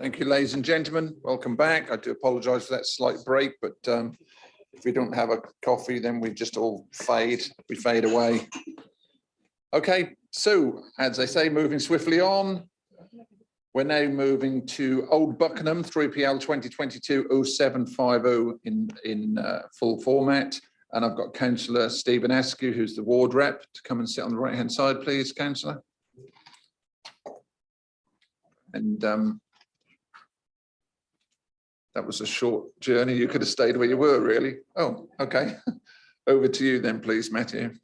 Thank you, ladies and gentlemen. Welcome back. I do apologise for that slight break, but if we don't have a coffee, then we just all fade. We fade away. Okay, so as they say, moving swiftly on. We're now moving to Old Buckingham 3PL 2022-0750 in full format. And I've got Councillor Stephen Askew, who's the ward rep, to come and sit on the right-hand side, please, Councillor. And that was a short journey. You could have stayed where you were, really. Oh, okay. Over to you then, please, Matthew.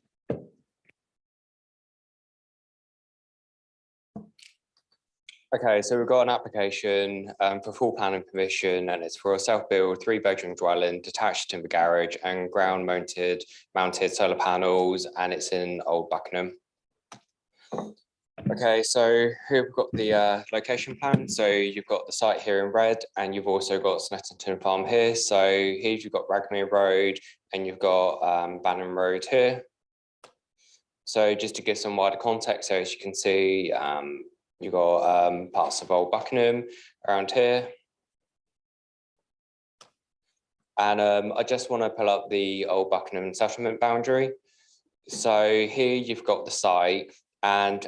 Okay, so we've got an application for full planning permission, and it's for a self-build 3-bedroom dwelling, detached timber garage and ground-mounted solar panels, and it's in Old Buckingham. Okay, so here we've got the location plan. So you've got the site here in red, and you've also got Snetterton Farm here. So here you've got Ragmere Road, and you've got Bannon Road here. So just to give some wider context, so as you can see, you've got parts of Old Buckingham around here. And I just want to pull up the Old Buckingham settlement boundary. So here you've got the site, and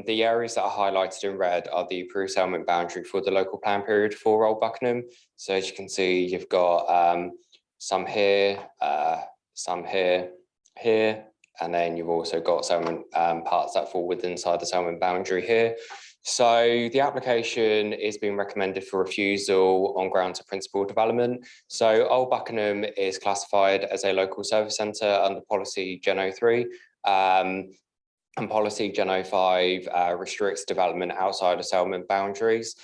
the areas that are highlighted in red are the approved settlement boundary for the local plan period for Old Buckingham. So as you can see, you've got some here, here, and then you've also got settlement parts that fall within inside the settlement boundary here. So the application is being recommended for refusal on grounds of principal development. So Old Buckingham is classified as a local service centre under policy Gen 03. And policy Gen 05 restricts development outside of settlement boundaries,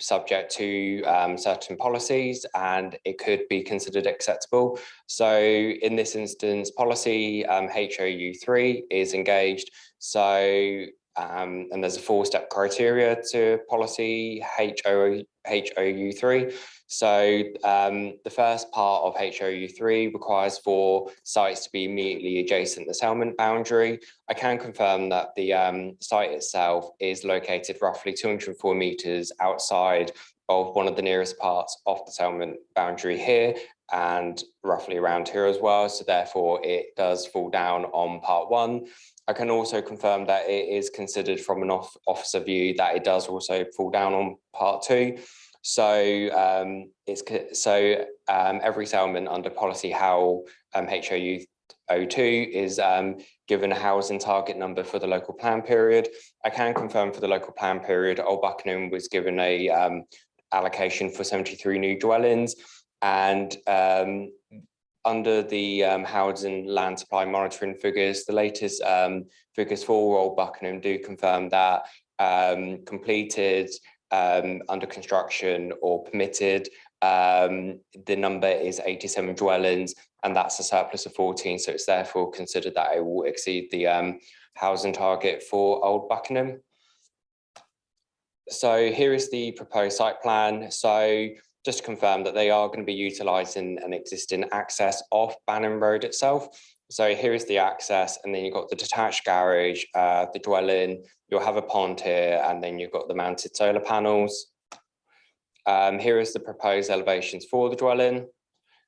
subject to certain policies, and it could be considered acceptable. So in this instance, policy HOU3 is engaged. So and there's a 4-step criteria to policy HOU3. So the first part of HOU3 requires for sites to be immediately adjacent to the settlement boundary. I can confirm that the site itself is located roughly 204 metres outside of one of the nearest parts of the settlement boundary here, and roughly around here as well. So therefore it does fall down on part 1. I can also confirm that it is considered from an officer view that it does also fall down on part 2. So every settlement under policy HOU02 is given a housing target number for the local plan period. I can confirm for the local plan period, Old Buckingham was given a allocation for 73 new dwellings, and under the housing land supply monitoring figures, the latest figures for Old Buckingham do confirm that completed, under construction or permitted, the number is 87 dwellings, and that's a surplus of 14. So it's therefore considered that it will exceed the housing target for Old Buckingham. So here is the proposed site plan. So just to confirm that they are going to be utilising an existing access off Bannon Road itself. So here is the access, and then you've got the detached garage, the dwelling, you'll have a pond here, and then you've got the mounted solar panels. Here is the proposed elevations for the dwelling.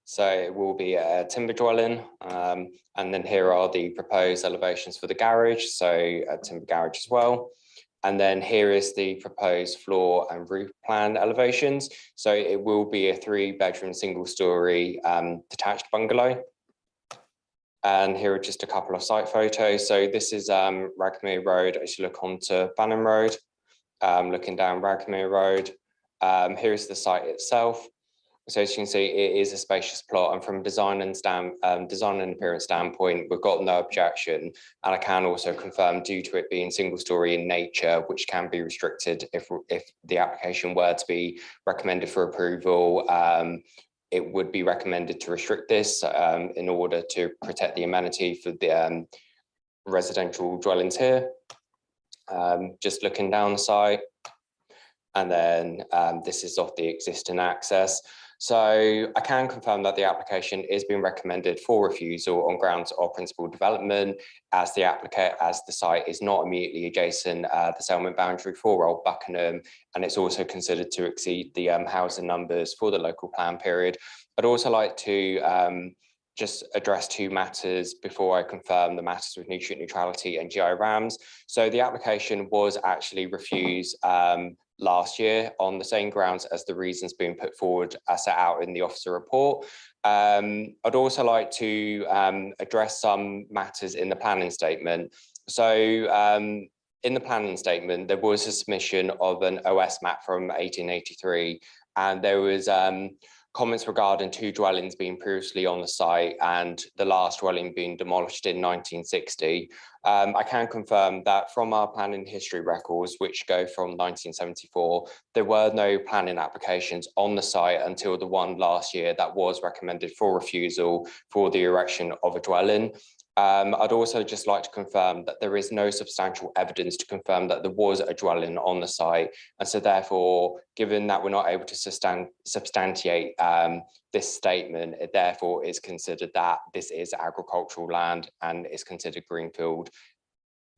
So it will be a timber dwelling, and then here are the proposed elevations for the garage, so a timber garage as well. And then here is the proposed floor and roof plan elevations. So it will be a 3-bedroom single-storey detached bungalow. And here are just a couple of site photos. So this is Ragmere Road as you look onto Bannon Road, looking down Ragmere Road. Here is the site itself. So as you can see, it is a spacious plot, and from a design and appearance standpoint, we've got no objection. And I can also confirm, due to it being single-storey in nature, which can be restricted if the application were to be recommended for approval, it would be recommended to restrict this in order to protect the amenity for the residential dwellings here. Just looking down the site, and then this is off the existing access. So I can confirm that the application is being recommended for refusal on grounds of principal development, as the site is not immediately adjacent the settlement boundary for Old Buckingham, and it's also considered to exceed the housing numbers for the local plan period. I'd also like to just address two matters before I confirm the matters with nutrient neutrality and GI RAMs. So the application was actually refused last year on the same grounds as the reasons being put forward as set out in the officer report. I'd also like to address some matters in the planning statement. So in the planning statement, there was a submission of an OS map from 1883, and there was comments regarding 2 dwellings being previously on the site and the last dwelling being demolished in 1960. I can confirm that from our planning history records, which go from 1974, there were no planning applications on the site until the one last year that was recommended for refusal for the erection of a dwelling. I'd also just like to confirm that there is no substantial evidence to confirm that there was a dwelling on the site. And so therefore, given that we're not able to substantiate this statement, it therefore is considered that this is agricultural land and is considered greenfield.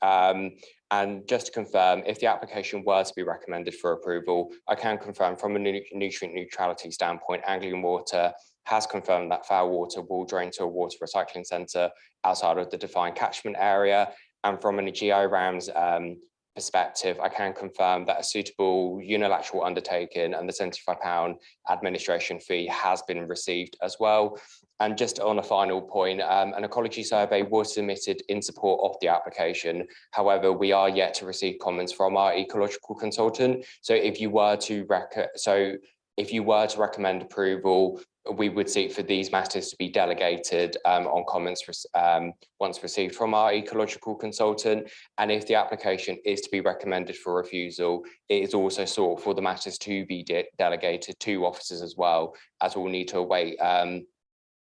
And just to confirm, if the application were to be recommended for approval, I can confirm from a nutrient neutrality standpoint, Anglian Water has confirmed that foul water will drain to a water recycling centre outside of the defined catchment area. And from an GI RAMs perspective, I can confirm that a suitable unilateral undertaking and the £75 administration fee has been received as well. And just on a final point, an ecology survey was submitted in support of the application. However, we are yet to receive comments from our ecological consultant. So if you were to recommend approval, we would seek for these matters to be delegated on comments once received from our ecological consultant. And if the application is to be recommended for refusal, it is also sought for the matters to be delegated to officers as well, as we'll need to await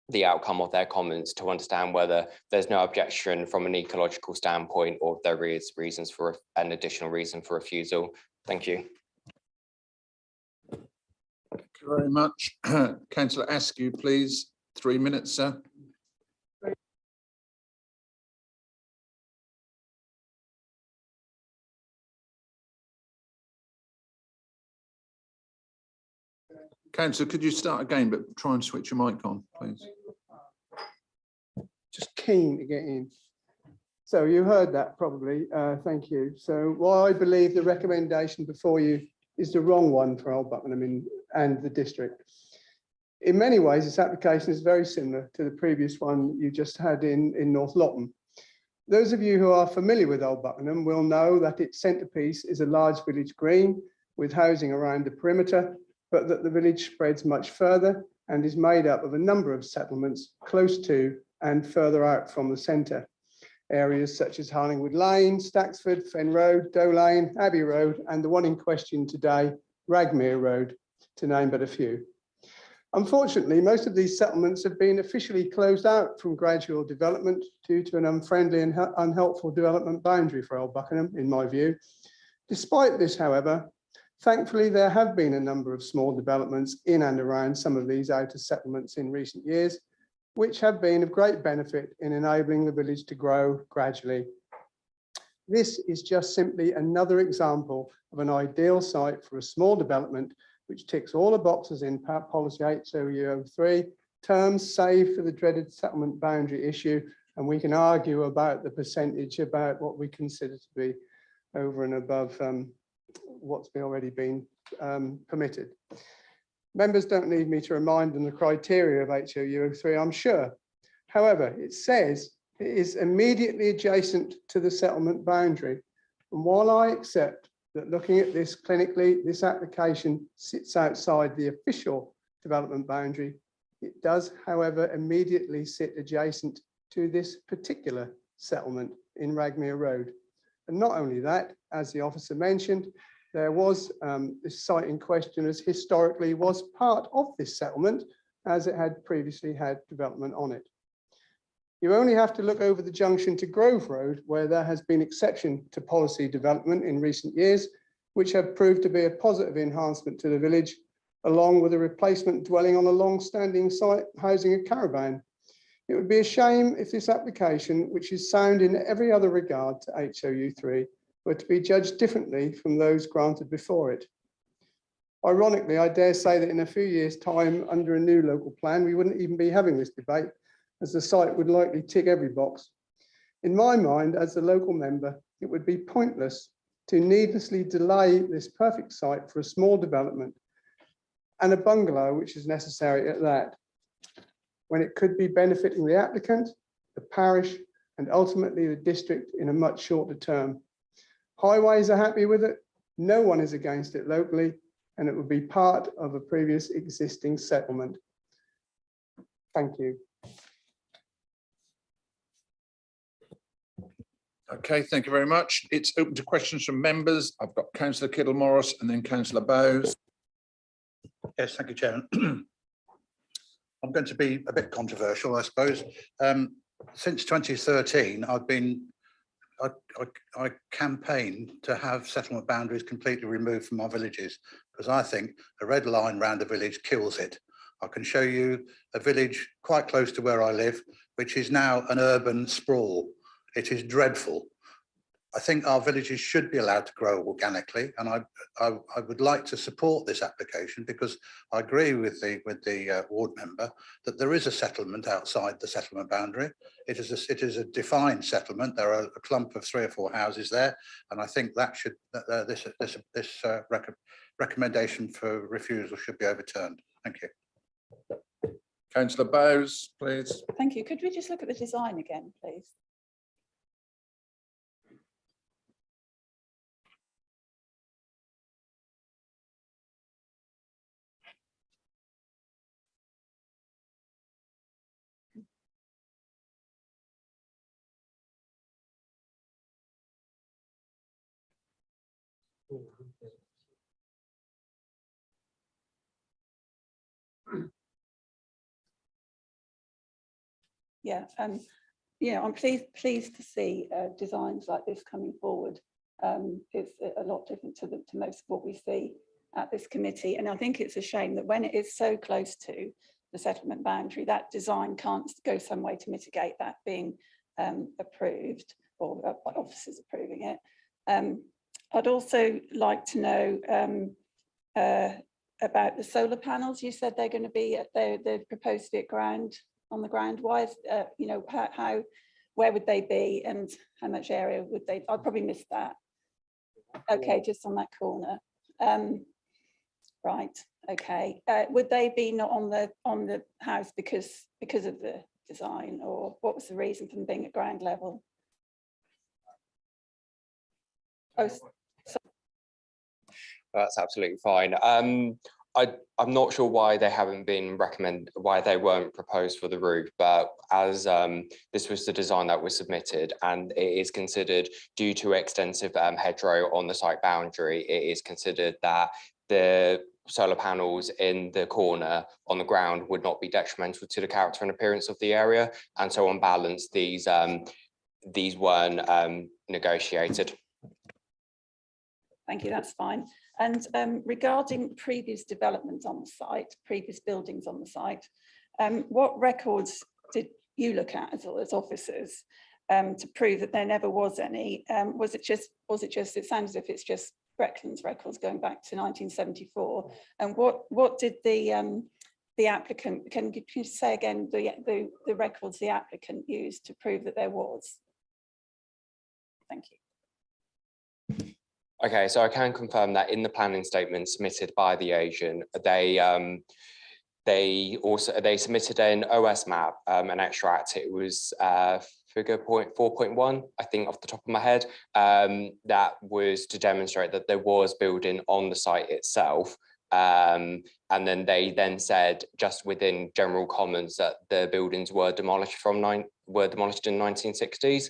the outcome of their comments to understand whether there's no objection from an ecological standpoint or if there is reasons for an additional reason for refusal. Thank you. Thank you very much. Councillor Askew, please. 3 minutes, sir. Councillor, could you start again, but try and switch your mic on, please. Just keen to get in. So you heard that probably. Thank you. So while I believe the recommendation before you is the wrong one for Old Buckingham and the district, in many ways this application is very similar to the previous one you just had in North Lotton. Those of you who are familiar with Old Buckingham will know that its centrepiece is a large village green with housing around the perimeter, but that the village spreads much further and is made up of a number of settlements close to and further out from the centre. Areas such as Harlingwood Lane, Staxford, Fen Road, Doe Lane, Abbey Road, and the one in question today, Ragmere Road, to name but a few. Unfortunately, most of these settlements have been officially closed out from gradual development due to an unfriendly and unhelpful development boundary for Old Buckingham, in my view. Despite this, however, thankfully, there have been a number of small developments in and around some of these outer settlements in recent years, which have been of great benefit in enabling the village to grow gradually. This is just simply another example of an ideal site for a small development which ticks all the boxes in policy 8003 terms, save for the dreaded settlement boundary issue, and we can argue about the percentage about what we consider to be over and above what's already been permitted. Members don't need me to remind them the criteria of H003, I'm sure. However, it says it is immediately adjacent to the settlement boundary. And while I accept that looking at this clinically, this application sits outside the official development boundary, it does, however, immediately sit adjacent to this particular settlement in Ragmere Road. And not only that, as the officer mentioned, there was this site in question as historically was part of this settlement as it had previously had development on it. You only have to look over the junction to Grove Road, where there has been exception to policy development in recent years, which have proved to be a positive enhancement to the village, along with a replacement dwelling on a long-standing site housing a caravan. It would be a shame if this application, which is sound in every other regard to HOU3, were to be judged differently from those granted before it. Ironically, I dare say that in a few years' time, under a new local plan, we wouldn't even be having this debate, as the site would likely tick every box. In my mind, as a local member, it would be pointless to needlessly delay this perfect site for a small development and a bungalow, which is necessary at that, when it could be benefiting the applicant, the parish, and ultimately the district in a much shorter term. Highways are happy with it. No one is against it locally, and it would be part of a previous existing settlement. Thank you. Okay, thank you very much. It's open to questions from members. I've got Councillor Kittle Morris and then Councillor Bowes. Yes, thank you, Chairman. I'm going to be a bit controversial, I suppose. Since 2013, I campaigned to have settlement boundaries completely removed from our villages, because I think a red line around a village kills it. I can show you a village quite close to where I live, which is now an urban sprawl. It is dreadful. I think our villages should be allowed to grow organically, and I would like to support this application, because I agree with the ward member that there is a settlement outside the settlement boundary. It is a defined settlement. There are a clump of 3 or 4 houses there, and I think that should this recommendation for refusal should be overturned. Thank you. Councillor Bowes, please. Thank you. Could we just look at the design again, please? Yeah, I'm pleased to see designs like this coming forward. It's a lot different to most of what we see at this committee, and I think it's a shame that when it is so close to the settlement boundary, that design can't go some way to mitigate that being approved, or officers approving it. I'd also like to know about the solar panels. You said they're going to be they're proposed to be on the ground. Why is where would they be, and how much area would they? I'd probably miss that. Okay, just on that corner. Right. Okay. Would they be not on the house because of the design, or what was the reason for them being at ground level? Oh, that's absolutely fine. I'm not sure why they haven't been why they weren't proposed for the roof, but as this was the design that was submitted, and it is considered, due to extensive hedgerow on the site boundary, it is considered that the solar panels in the corner on the ground would not be detrimental to the character and appearance of the area, and so on balance these weren't negotiated. Thank you, that's fine. And regarding previous development on the site, previous buildings on the site, what records did you look at as officers to prove that there never was any? Was it just, it sounds as if it's just Breckland's records going back to 1974. And what did the applicant, can you say again the records the applicant used to prove that there was? Thank you. Okay, so I can confirm that in the planning statement submitted by the agent, they submitted an OS map, an extract. It was figure 4.1, I think, off the top of my head, that was to demonstrate that there was building on the site itself. And then they said, just within general comments, that the buildings were demolished in 1960s.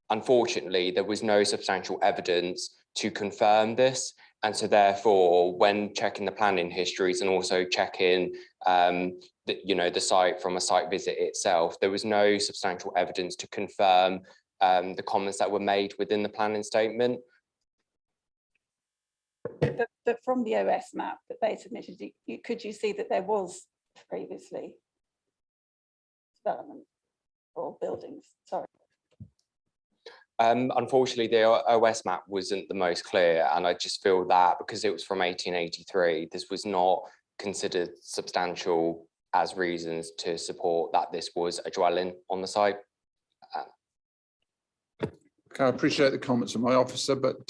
Unfortunately, there was no substantial evidence to confirm this. And so therefore, when checking the planning histories and also checking the site from a site visit itself, there was no substantial evidence to confirm the comments that were made within the planning statement. But from the OS map that they submitted, could you see that there was previously development or buildings? Sorry. Unfortunately, the OS map wasn't the most clear, and I just feel that because it was from 1883, this was not considered substantial as reasons to support that this was a dwelling on the site. Okay, I appreciate the comments of my officer, but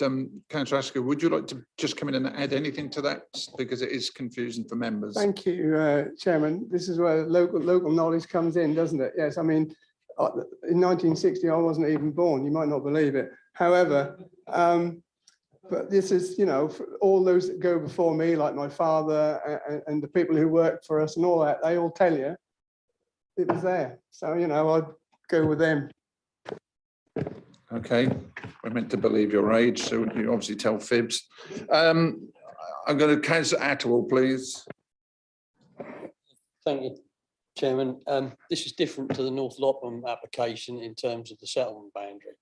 Councillor Asker, would you like to just come in and add anything to that, because it is confusing for members? Thank you, Chairman. This is where local knowledge comes in, doesn't it? Yes, I mean, in 1960, I wasn't even born. You might not believe it. However, but this is, you know, for all those that go before me, like my father and the people who worked for us and all that, they all tell you it was there. So, you know, I'd go with them. Okay, we're meant to believe your age, so you obviously tell fibs. I'm going to Councillor Attwell, please. Thank you, Chairman. This is different to the North Lopham application in terms of the settlement boundary.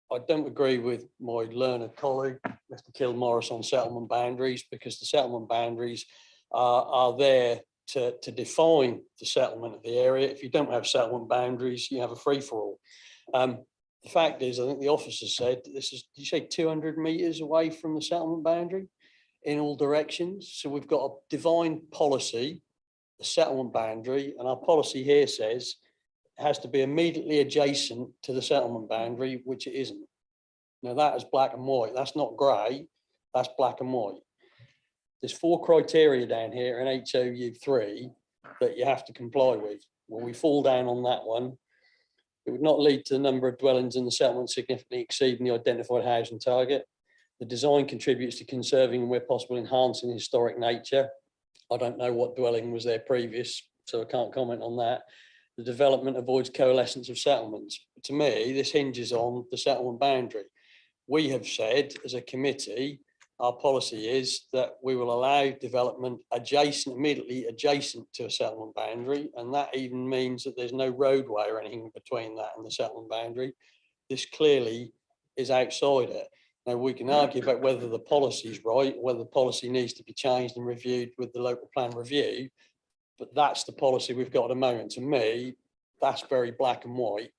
I don't agree with my learned colleague, Mr. Kilmorris, on settlement boundaries, because the settlement boundaries are there to define the settlement of the area. If you don't have settlement boundaries, you have a free-for-all. The fact is, I think the officer said, this is, did you say 200 metres away from the settlement boundary in all directions? So we've got a defined policy, a settlement boundary, and our policy here says it has to be immediately adjacent to the settlement boundary, which it isn't. Now that is black and white. That's not grey, that's black and white. There's 4 criteria down here in HOU3 that you have to comply with. Well, we fall down on that one. It would not lead to the number of dwellings in the settlement significantly exceeding the identified housing target. The design contributes to conserving and where possible enhancing historic nature. I don't know what dwelling was there previous, so I can't comment on that. The development avoids coalescence of settlements. To me, this hinges on the settlement boundary. We have said as a committee, our policy is that we will allow development adjacent, immediately adjacent to a settlement boundary. And that even means that there's no roadway or anything between that and the settlement boundary. This clearly is outside it. Now we can argue about whether the policy is right, whether the policy needs to be changed and reviewed with the local plan review, but that's the policy we've got at the moment. To me, that's very black and white.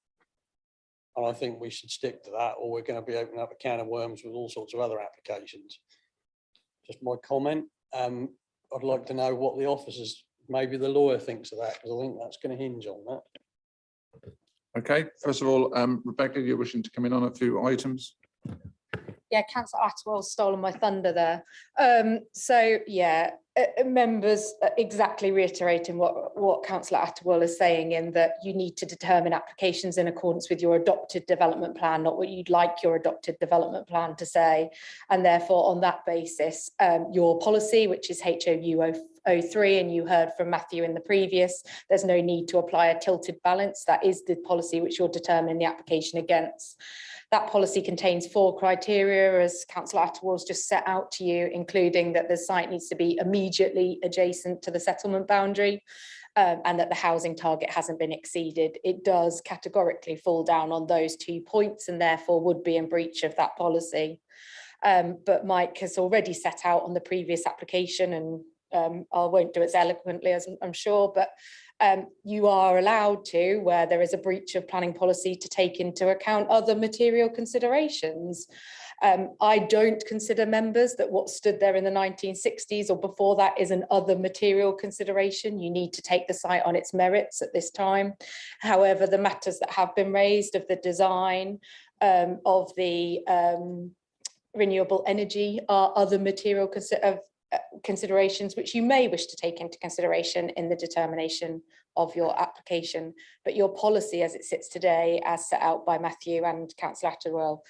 And I think we should stick to that, or we're going to be opening up a can of worms with all sorts of other applications. Just my comment. I'd like to know what the officers, maybe the lawyer, thinks of that, because I think that's going to hinge on that. Okay, first of all, Rebecca, you're wishing to come in on a few items. Yeah, Councillor Attwell's stolen my thunder there. So yeah, members exactly reiterating what Councillor Attwell is saying, in that you need to determine applications in accordance with your adopted development plan, not what you'd like your adopted development plan to say. And therefore, on that basis, your policy, which is HOU 03, and you heard from Matthew in the previous, there's no need to apply a tilted balance. That is the policy which you're determining the application against. That policy contains 4 criteria, as Councillor Attwell's just set out to you, including that the site needs to be immediately adjacent to the settlement boundary, and that the housing target hasn't been exceeded. It does categorically fall down on those 2 points, and therefore would be in breach of that policy. But Mike has already set out on the previous application, and I won't do it as eloquently as I'm sure, but you are allowed to, where there is a breach of planning policy, to take into account other material considerations. I don't consider, members, that what stood there in the 1960s or before that is an other material consideration. You need to take the site on its merits at this time. However, the matters that have been raised of the design, of the renewable energy, are other material considerations which you may wish to take into consideration in the determination of your application. But your policy as it sits today, as set out by Matthew and Councillor Attwell,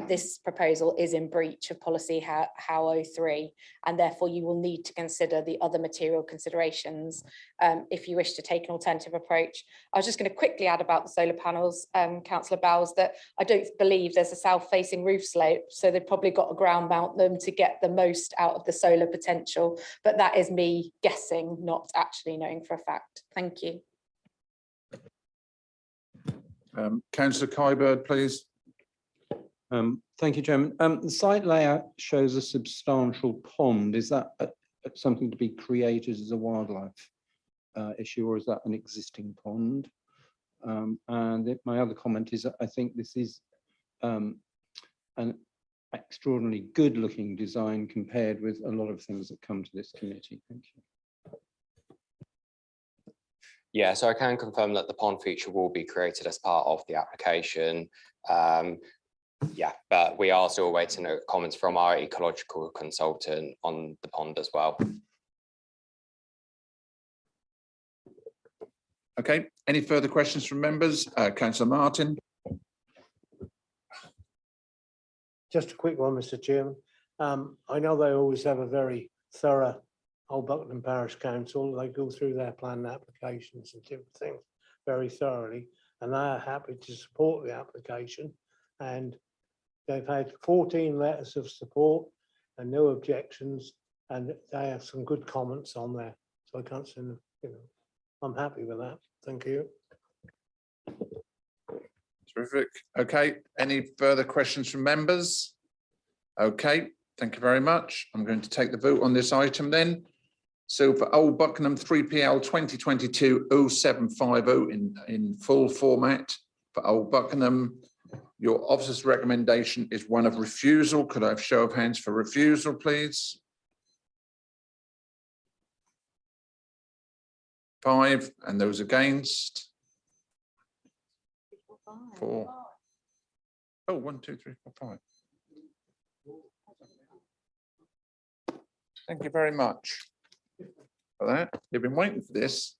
this proposal is in breach of policy HOW 03, and therefore you will need to consider the other material considerations if you wish to take an alternative approach. I was just going to quickly add about the solar panels, Councillor Bowles, that I don't believe there's a south-facing roof slope, so they've probably got to ground mount them to get the most out of the solar potential, but that is me guessing, not actually knowing for a fact. Thank you. Councillor Kybird, please. Thank you, Chairman. The site layout shows a substantial pond. Is that something to be created as a wildlife issue, or is that an existing pond? My other comment is that I think this is an extraordinarily good-looking design compared with a lot of things that come to this committee. Thank you. Yeah, so I can confirm that the pond feature will be created as part of the application. Yeah, but we are still waiting comments from our ecological consultant on the pond as well. Okay, any further questions from members? Councillor Martin. Just a quick one, Mr. Chairman. I know they always have a very thorough Old Buckingham Parish Council. They go through their plan applications and different things very thoroughly, and they are happy to support the application. And they've had 14 letters of support and no objections, and they have some good comments on there. So I can't say, I'm happy with that. Thank you. Terrific. Okay, any further questions from members? Okay, thank you very much. I'm going to take the vote on this item then. So for Old Buckingham 3PL 2022-0750 in full format for Old Buckingham, your officer's recommendation is one of refusal. Could I have show of hands for refusal, please? 5, and those against? 4. Oh, 1, 2, 3, 4, 5. Thank you very much for that. You've been waiting for this.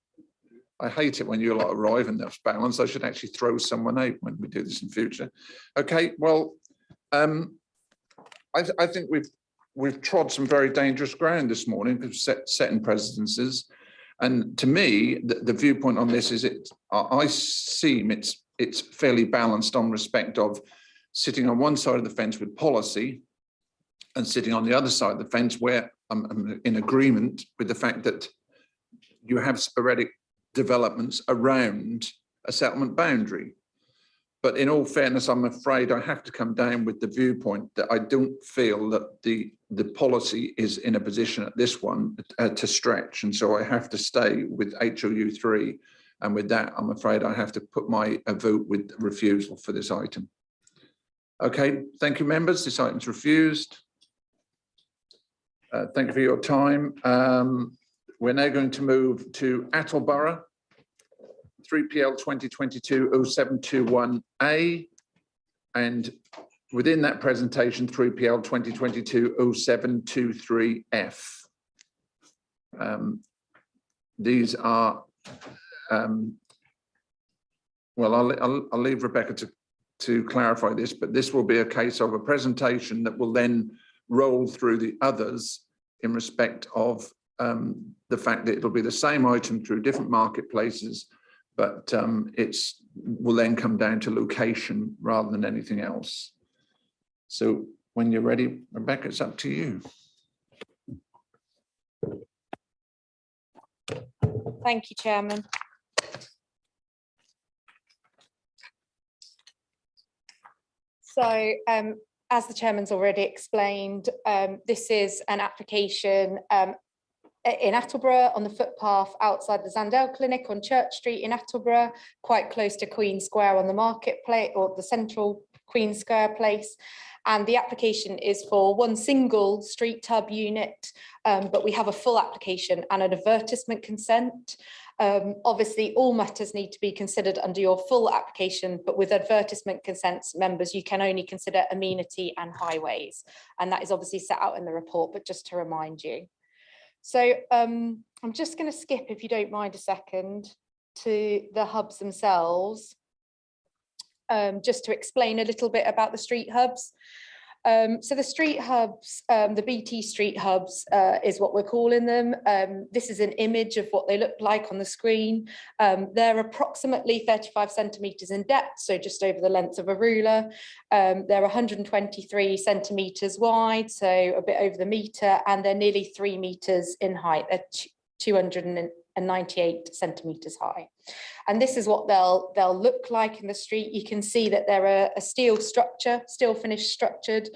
I hate it when you lot arrive and that's balanced. I should actually throw someone out when we do this in future. Okay, well, I think we've trod some very dangerous ground this morning because setting precedences. And to me, the viewpoint on this is I see it's fairly balanced on respect of sitting on one side of the fence with policy and sitting on the other side of the fence where I'm in agreement with the fact that you have sporadic developments around a settlement boundary. But in all fairness, I'm afraid I have to come down with the viewpoint that I don't feel that the policy is in a position at this one to stretch. And so I have to stay with HOU 3. And with that, I'm afraid I have to put my vote with refusal for this item. Okay, thank you, members. This item's refused. Thank you for your time. We're now going to move to Attleborough, 3PL 2022-0721A, and within that presentation, 3PL 2022-0723F. These are, well, I'll leave Rebecca to clarify this, but this will be a case of a presentation that will then roll through the others in respect of the fact that it'll be the same item through different marketplaces, but will then come down to location rather than anything else. So when you're ready, Rebecca, it's up to you. Thank you, Chairman. So as the Chairman's already explained, this is an application in Attleborough on the footpath outside the Zandel Clinic on Church Street in Attleborough, quite close to Queen Square on the marketplace or the central Queen Square place. And the application is for one single street tub unit, but we have a full application and an advertisement consent. Obviously, all matters need to be considered under your full application, but with advertisement consents, members, you can only consider amenity and highways. And that is obviously set out in the report, but just to remind you. So I'm just going to skip, if you don't mind a second, to the hubs themselves, just to explain a little bit about the street hubs. So the street hubs, the BT street hubs is what we're calling them. This is an image of what they look like on the screen. They're approximately 35 centimetres in depth, so just over the length of a ruler. They're 123 centimetres wide, so a bit over the metre, and they're nearly 3 metres in height. They're and 98 centimetres high. And this is what they'll look like in the street. You can see that they're a steel structure, steel finished structured,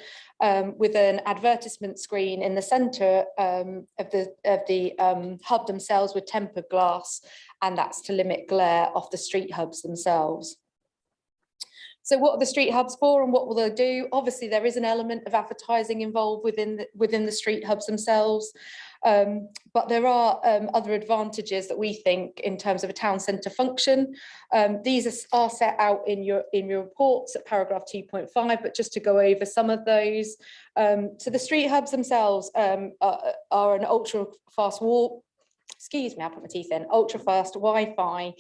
with an advertisement screen in the centre of the hub themselves with tempered glass, and that's to limit glare off the street hubs themselves. So what are the street hubs for and what will they do? Obviously, there is an element of advertising involved within the street hubs themselves. But there are other advantages that we think in terms of a town centre function. These are set out in your reports at paragraph 2.5, but just to go over some of those. So the street hubs themselves are an ultra fast excuse me, I put my teeth in, ultra fast Wi-Fi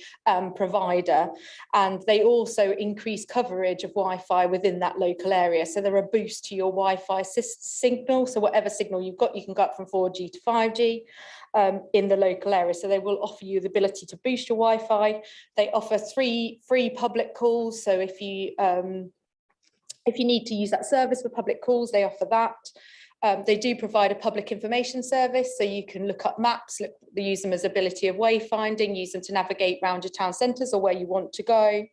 provider, and they also increase coverage of Wi-Fi within that local area. So they're a boost to your Wi-Fi signal. So whatever signal you've got, you can go up from 4G to 5G in the local area. So they will offer you the ability to boost your Wi-Fi. They offer free public calls. So if you need to use that service for public calls, they offer that. They do provide a public information service, so you can look up maps, use them as ability of wayfinding, use them to navigate around your town centres or where you want to go.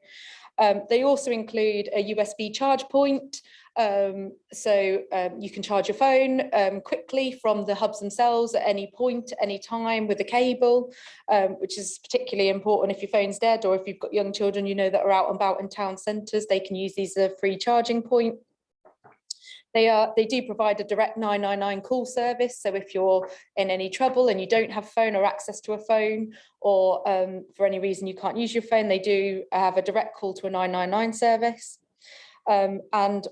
They also include a USB charge point, so you can charge your phone quickly from the hubs themselves at any point, at any time with a cable, which is particularly important if your phone's dead or if you've got young children, you know, that are out and about in town centres. They can use these as a free charging point. They do provide a direct 999 call service. So if you're in any trouble and you don't have a phone or access to a phone, or for any reason you can't use your phone, they do have a direct call to a 999 service. And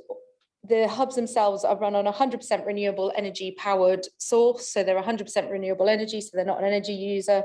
the hubs themselves are run on 100% renewable energy powered source. So they're 100% renewable energy, so they're not an energy user.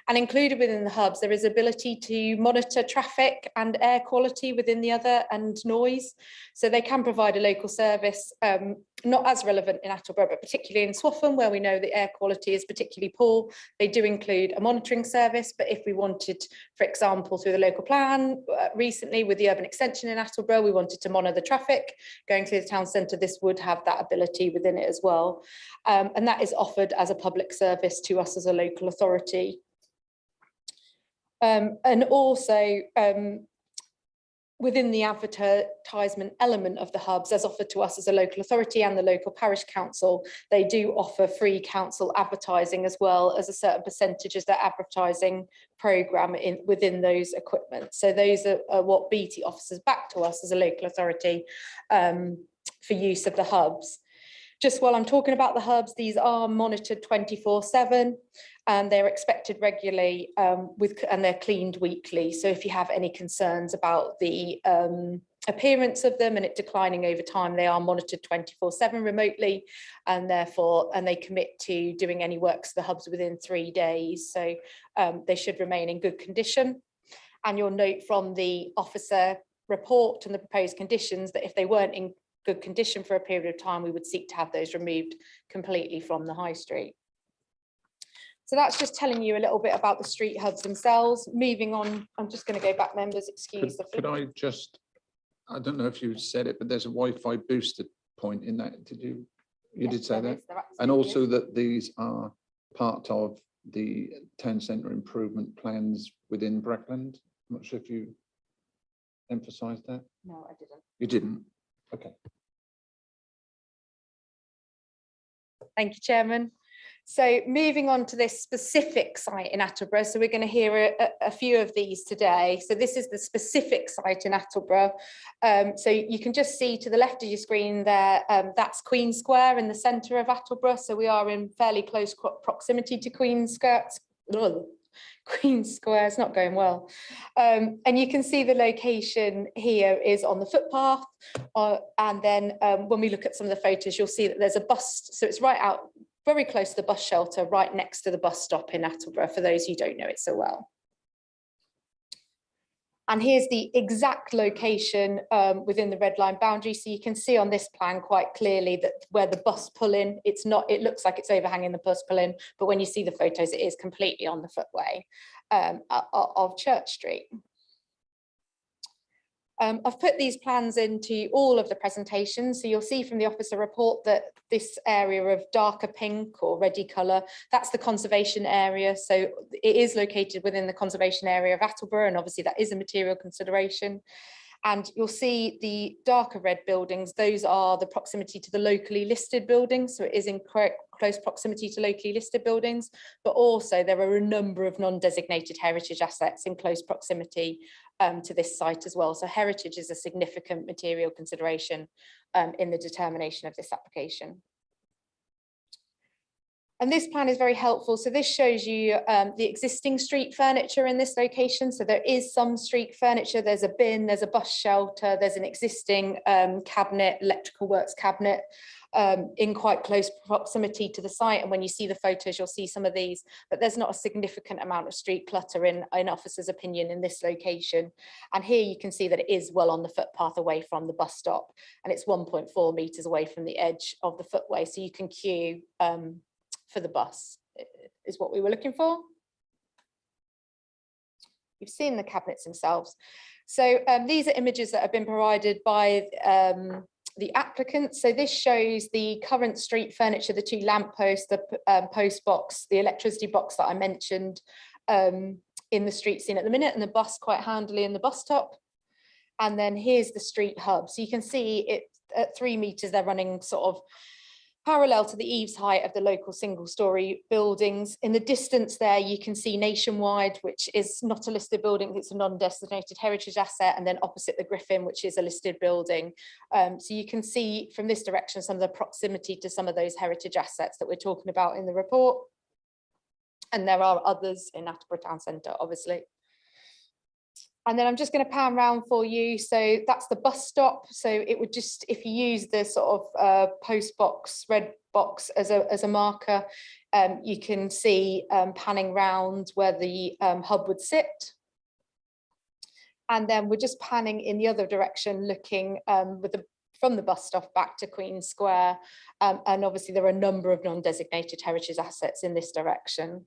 And included within the hubs, there is ability to monitor traffic and air quality within the other and noise. So they can provide a local service, not as relevant in Attleborough, but particularly in Swaffham, where we know the air quality is particularly poor. They do include a monitoring service, but if we wanted, for example, through the local plan, recently with the urban extension in Attleborough, we wanted to monitor the traffic going through the town centre, this would have that ability within it as well. And that is offered as a public service to us as a local authority. And also within the advertisement element of the hubs, as offered to us as a local authority and the local parish council, they do offer free council advertising as well as a certain percentage of their advertising programme within those equipment. So those are what BT offers back to us as a local authority for use of the hubs. Just while I'm talking about the hubs, these are monitored 24/7 and they're expected regularly and they're cleaned weekly. So if you have any concerns about the appearance of them and it declining over time, they are monitored 24/7 remotely, and therefore, and they commit to doing any works to the hubs within 3 days. So they should remain in good condition. And you'll note from the officer report and the proposed conditions that if they weren't in good condition for a period of time, we would seek to have those removed completely from the high street. So that's just telling you a little bit about the street hubs themselves. Moving on, I'm just going to go back, members, excuse the Could I just, I don't know if you said it, but there's a Wi-Fi booster point in that. Did you? You did say that? And also that these are part of the town centre improvement plans within Brackland. I'm not sure if you emphasised that. No, I didn't. You didn't? Okay. Thank you, Chairman. So moving on to this specific site in Attleborough. So we're going to hear a few of these today. So this is the specific site in Attleborough. So you can just see to the left of your screen there, that's Queen Square in the centre of Attleborough. So we are in fairly close proximity to Queen Square, it's not going well. And you can see the location here is on the footpath. And then when we look at some of the photos, you'll see that there's a bus. So it's right out very close to the bus shelter, right next to the bus stop in Attleborough, for those who don't know it so well. And here's the exact location within the red line boundary. So you can see on this plan quite clearly that where the bus pull in, it's not, it looks like it's overhanging the bus pull in, but when you see the photos, it is completely on the footway of Church Street. I've put these plans into all of the presentations. So you'll see from the officer report that this area of darker pink or reddy colour, that's the conservation area. So it is located within the conservation area of Attleborough, and obviously that is a material consideration. And you'll see the darker red buildings, those are the proximity to the locally listed buildings. So it is in close proximity to locally listed buildings, but also there are a number of non-designated heritage assets in close proximity to this site as well. So heritage is a significant material consideration in the determination of this application. And this plan is very helpful. So this shows you the existing street furniture in this location. So there is some street furniture. There's a bin, there's a bus shelter, there's an existing cabinet, electrical works cabinet in quite close proximity to the site. And when you see the photos, you'll see some of these, but there's not a significant amount of street clutter in officer's opinion in this location. And here you can see that it is well on the footpath away from the bus stop, and it's 1.4 meters away from the edge of the footway. So you can queue for the bus is what we were looking for. You've seen the cabinets themselves. So these are images that have been provided by the applicant. So this shows the current street furniture, the 2 lampposts, the post box, the electricity box that I mentioned in the street scene at the minute, and the bus quite handily in the bus stop. And then here's the street hub. So you can see it at 3 meters, they're running sort of parallel to the eaves height of the local single-storey buildings. In the distance there, you can see Nationwide, which is not a listed building, it's a non-designated heritage asset, and then opposite the Griffin, which is a listed building. So you can see from this direction some of the proximity to some of those heritage assets that we're talking about in the report. And there are others in Attleborough Town Centre, obviously. And then I'm just going to pan round for you. So that's the bus stop. So it would just, if you use the sort of post box, red box as a marker, you can see panning round where the hub would sit. And then we're just panning in the other direction, looking from the bus stop back to Queen Square. And obviously there are a number of non-designated heritage assets in this direction.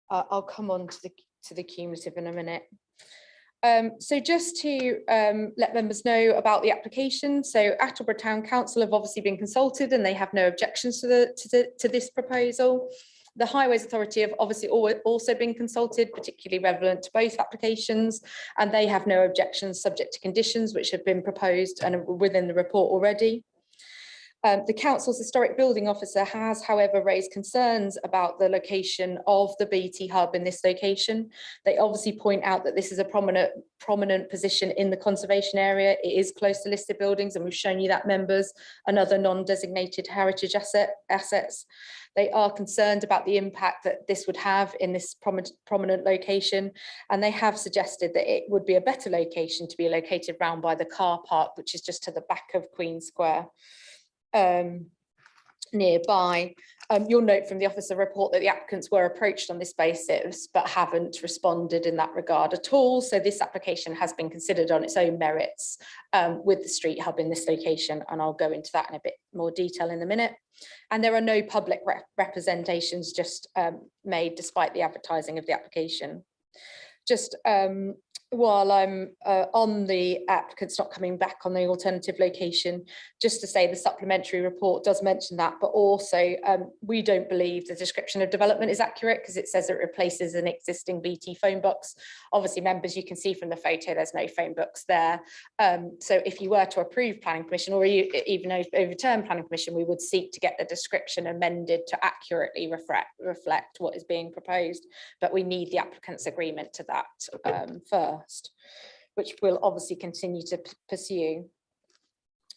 I'll come on to the cumulative in a minute. So just to let members know about the application. So Attleborough Town Council have obviously been consulted and they have no objections to this proposal. The Highways Authority have obviously also been consulted, particularly relevant to both applications, and they have no objections subject to conditions which have been proposed and are within the report already. The council's historic building officer has, however, raised concerns about the location of the BT hub in this location. They obviously point out that this is a prominent position in the conservation area. It is close to listed buildings, and we've shown you that, members, and other non-designated heritage assets. They are concerned about the impact that this would have in this prominent location, and they have suggested that it would be a better location to be located round by the car park, which is just to the back of Queen Square. Nearby. You'll note from the officer report that the applicants were approached on this basis but haven't responded in that regard at all. So this application has been considered on its own merits with the street hub in this location, and I'll go into that in a bit more detail in a minute. And there are no public representations just made despite the advertising of the application. Just while I'm on the applicants not coming back on the alternative location, just to say the supplementary report does mention that, but also we don't believe the description of development is accurate because it says it replaces an existing BT phone box. Obviously, members, you can see from the photo there's no phone box there. So if you were to approve planning permission or even overturn planning permission, we would seek to get the description amended to accurately reflect what is being proposed, but we need the applicant's agreement to that first, which we'll obviously continue to pursue.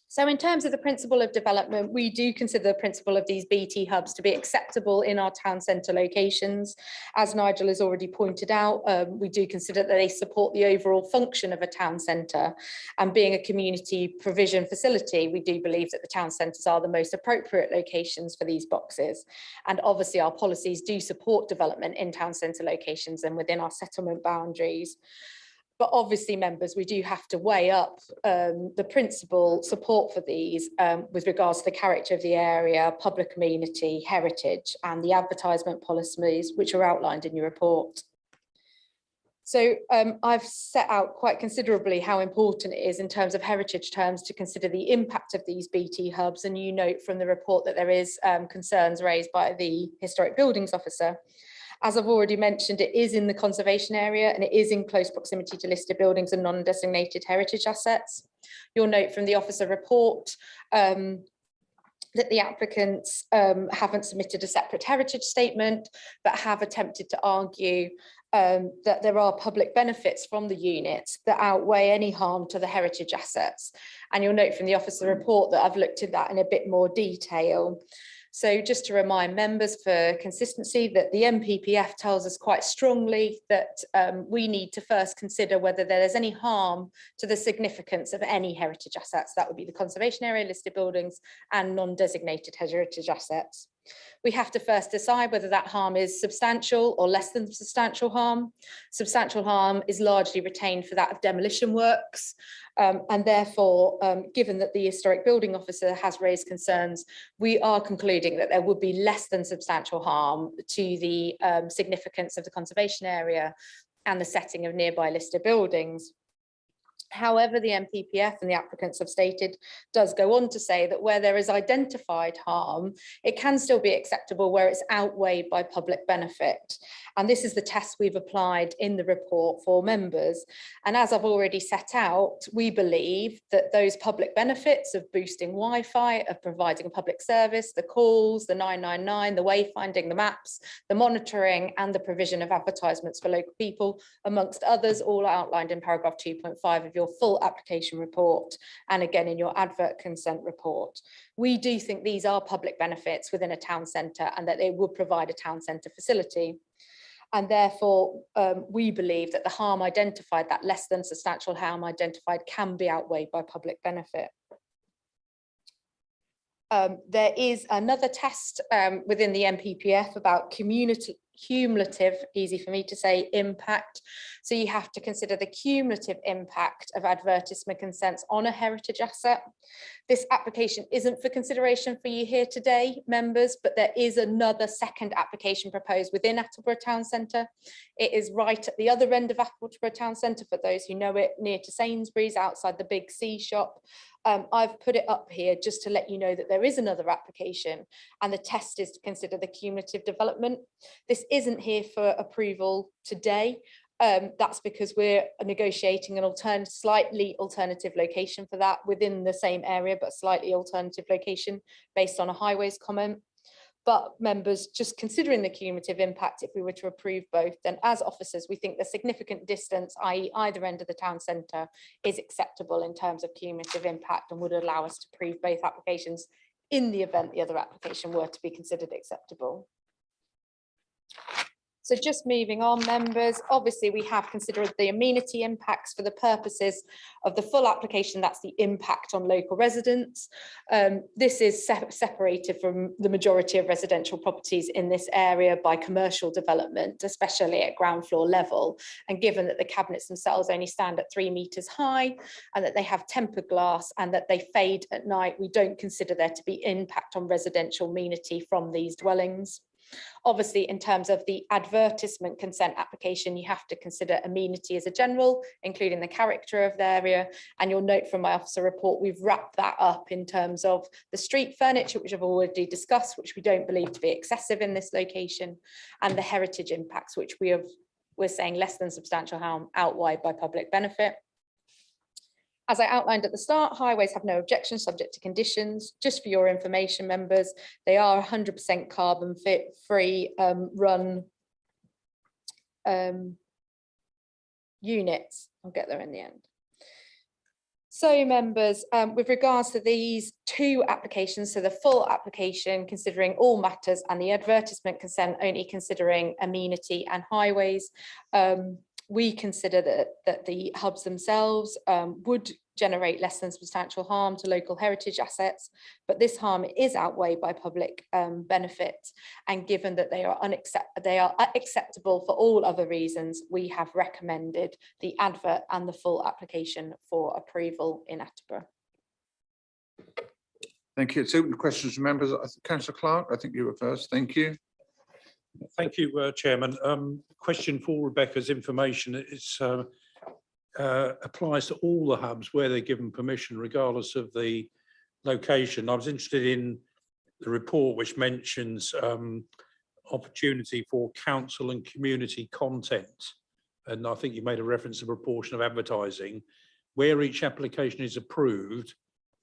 So in terms of the principle of development, we do consider the principle of these BT hubs to be acceptable in our town centre locations. As Nigel has already pointed out, we do consider that they support the overall function of a town centre, and being a community provision facility, we do believe that the town centres are the most appropriate locations for these boxes. And obviously our policies do support development in town centre locations and within our settlement boundaries. But obviously, members, we do have to weigh up the principal support for these with regards to the character of the area, public amenity, heritage, and the advertisement policies, which are outlined in your report. So I've set out quite considerably how important it is in terms of heritage terms to consider the impact of these BT hubs. And you note from the report that there is concerns raised by the Historic Buildings Officer. As I've already mentioned, it is in the conservation area and it is in close proximity to listed buildings and non-designated heritage assets. You'll note from the officer report that the applicants haven't submitted a separate heritage statement, but have attempted to argue that there are public benefits from the units that outweigh any harm to the heritage assets. And you'll note from the officer report that I've looked at that in a bit more detail. So just to remind members for consistency that the MPPF tells us quite strongly that we need to first consider whether there's any harm to the significance of any heritage assets. That would be the conservation area, listed buildings and non-designated heritage assets. We have to first decide whether that harm is substantial or less than substantial harm. Substantial harm is largely retained for that of demolition works. And therefore, given that the Historic Building Officer has raised concerns, we are concluding that there would be less than substantial harm to the significance of the conservation area and the setting of nearby listed buildings. However, the MPPF and the applicants have stated does go on to say that where there is identified harm, it can still be acceptable where it's outweighed by public benefit. And this is the test we've applied in the report for members. And as I've already set out, we believe that those public benefits of boosting Wi-Fi, of providing public service, the calls, the 999, the wayfinding, the maps, the monitoring, and the provision of advertisements for local people, amongst others, all outlined in paragraph 2.5 of your full application report, and again in your advert consent report. We do think these are public benefits within a town centre and that they would provide a town centre facility. And therefore, we believe that the harm identified, that less than substantial harm identified, can be outweighed by public benefit. There is another test within the MPPF about cumulative, easy for me to say, impact. So you have to consider the cumulative impact of advertisement consents on a heritage asset. This application isn't for consideration for you here today, members, but there is another second application proposed within Attleborough Town Centre. It is right at the other end of Attleborough Town Centre, for those who know it, near to Sainsbury's, outside the Big C shop. I've put it up here just to let you know that there is another application, and the test is to consider the cumulative development. This isn't here for approval today. That's because we're negotiating an slightly alternative location for that within the same area, but slightly alternative location based on a highways comment. But members, just considering the cumulative impact, if we were to approve both, then as officers, we think the significant distance, i.e. either end of the town centre, is acceptable in terms of cumulative impact and would allow us to approve both applications in the event the other application were to be considered acceptable. So just moving on, members, obviously we have considered the amenity impacts for the purposes of the full application. That's the impact on local residents. This is separated from the majority of residential properties in this area by commercial development, especially at ground floor level. And given that the cabinets themselves only stand at 3 meters high and that they have tempered glass and that they fade at night, we don't consider there to be impact on residential amenity from these dwellings. Obviously, in terms of the advertisement consent application, you have to consider amenity as a general, including the character of the area. And you'll note from my officer report, we've wrapped that up in terms of the street furniture, which I've already discussed, which we don't believe to be excessive in this location, and the heritage impacts, which we're saying less than substantial harm, outweighed by public benefit. As I outlined at the start, highways have no objection subject to conditions. Just for your information, members, they are 100% carbon free run units. I'll get there in the end. So members, with regards to these two applications, so the full application considering all matters and the advertisement consent only considering amenity and highways, we consider that the hubs themselves would generate less than substantial harm to local heritage assets, but this harm is outweighed by public benefit. And given that they are acceptable for all other reasons, we have recommended the advert and the full application for approval in Attleborough. Thank you. It's open to questions from members. Councillor Clark, I think you were first. Thank you. Thank you, Chairman. Question for Rebecca's information. It's applies to all the hubs where they're given permission, regardless of the location. I was interested in the report which mentions opportunity for council and community content. And I think you made a reference to a proportion of advertising. Where each application is approved,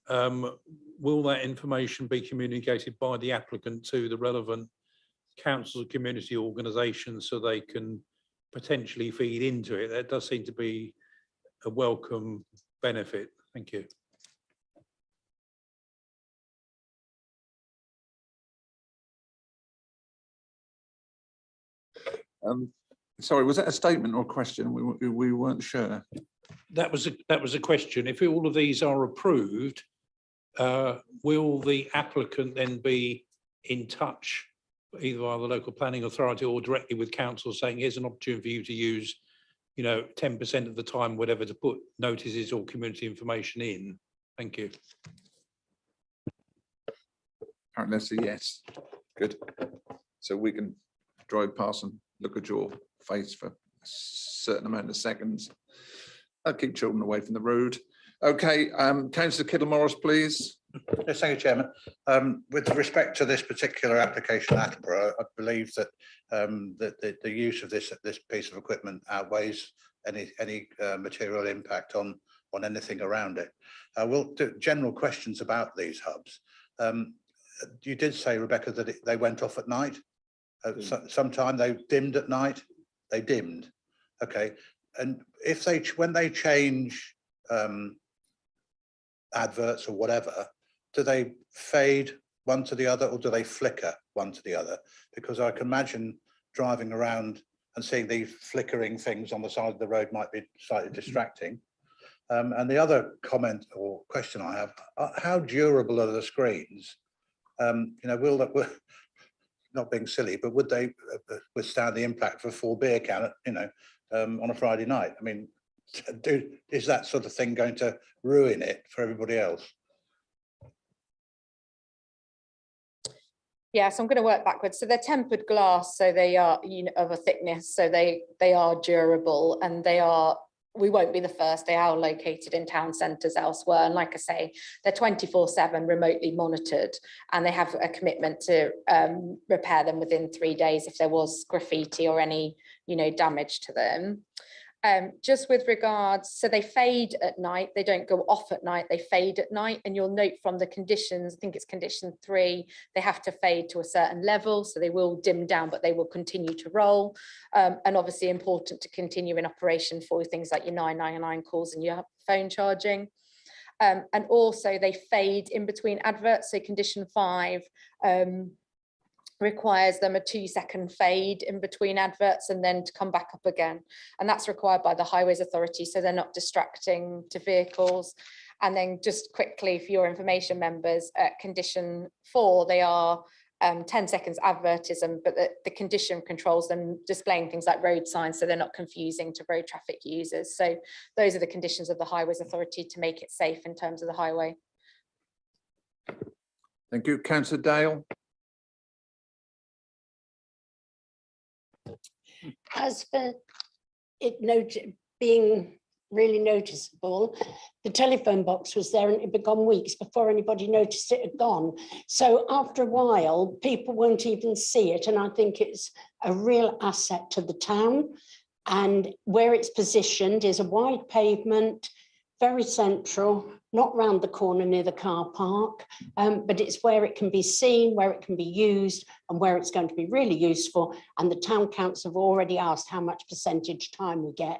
will that information be communicated by the applicant to the relevant council and community organisations so they can potentially feed into it? That does seem to be a welcome benefit. Thank you. Sorry, was that a statement or a question? We weren't sure. That was a question. If all of these are approved, will the applicant then be in touch either via the local planning authority or directly with council saying here's an opportunity for you to use, you know, 10% of the time, whatever, to put notices or community information in? Thank you. Apparently that's a yes. Good. So we can drive past and look at your face for a certain amount of seconds. I'll keep children away from the road. Okay, Councillor Kittle-Morris, please. Yes, thank you, Chairman. With respect to this particular application, Attleborough, I believe that the use of this piece of equipment outweighs any material impact on anything around it. We'll do general questions about these hubs. You did say, Rebecca, that they went off at night. Sometime they dimmed at night. They dimmed. Okay, and if when they change adverts or whatever, do they fade one to the other or do they flicker one to the other? Because I can imagine driving around and seeing these flickering things on the side of the road might be slightly distracting. And the other comment or question I have, how durable are the screens? You know, will that, not being silly, but would they withstand the impact of a 4 beer can, you know, on a Friday night? I mean, is that sort of thing going to ruin it for everybody else? Yeah, so I'm going to work backwards. So they're tempered glass, so they are, you know, of a thickness, so they are durable, and they are, we won't be the first. They are located in town centres elsewhere, and like I say, they're 24/7 remotely monitored, and they have a commitment to repair them within 3 days if there was graffiti or any, you know, damage to them. Just with regards, so they fade at night, they don't go off at night, they fade at night, and you'll note from the conditions, I think it's condition 3, they have to fade to a certain level, so they will dim down, but they will continue to roll. And obviously important to continue in operation for things like your 999 calls and your phone charging. And also they fade in between adverts, so condition 5 requires them a 2-second fade in between adverts and then to come back up again. And that's required by the Highways Authority, so they're not distracting to vehicles. And then just quickly for your information, members, at condition 4, they are 10 seconds advertising, but the condition controls them displaying things like road signs, so they're not confusing to road traffic users. So those are the conditions of the Highways Authority to make it safe in terms of the highway. Thank you. Councillor Dale. As for it being really noticeable, the telephone box was there and it had been gone weeks before anybody noticed it had gone. So after a while, people won't even see it. And I think it's a real asset to the town. And where it's positioned is a wide pavement, very central, not round the corner near the car park, but it's where it can be seen, where it can be used, and where it's going to be really useful. And the town council have already asked how much percentage time we get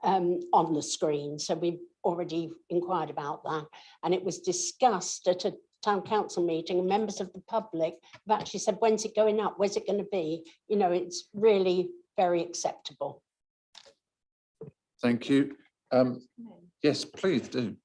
on the screen. So we've already inquired about that. And it was discussed at a town council meeting, and members of the public have actually said, when's it going up? Where's it going to be? You know, it's really very acceptable. Thank you. Yes, please do.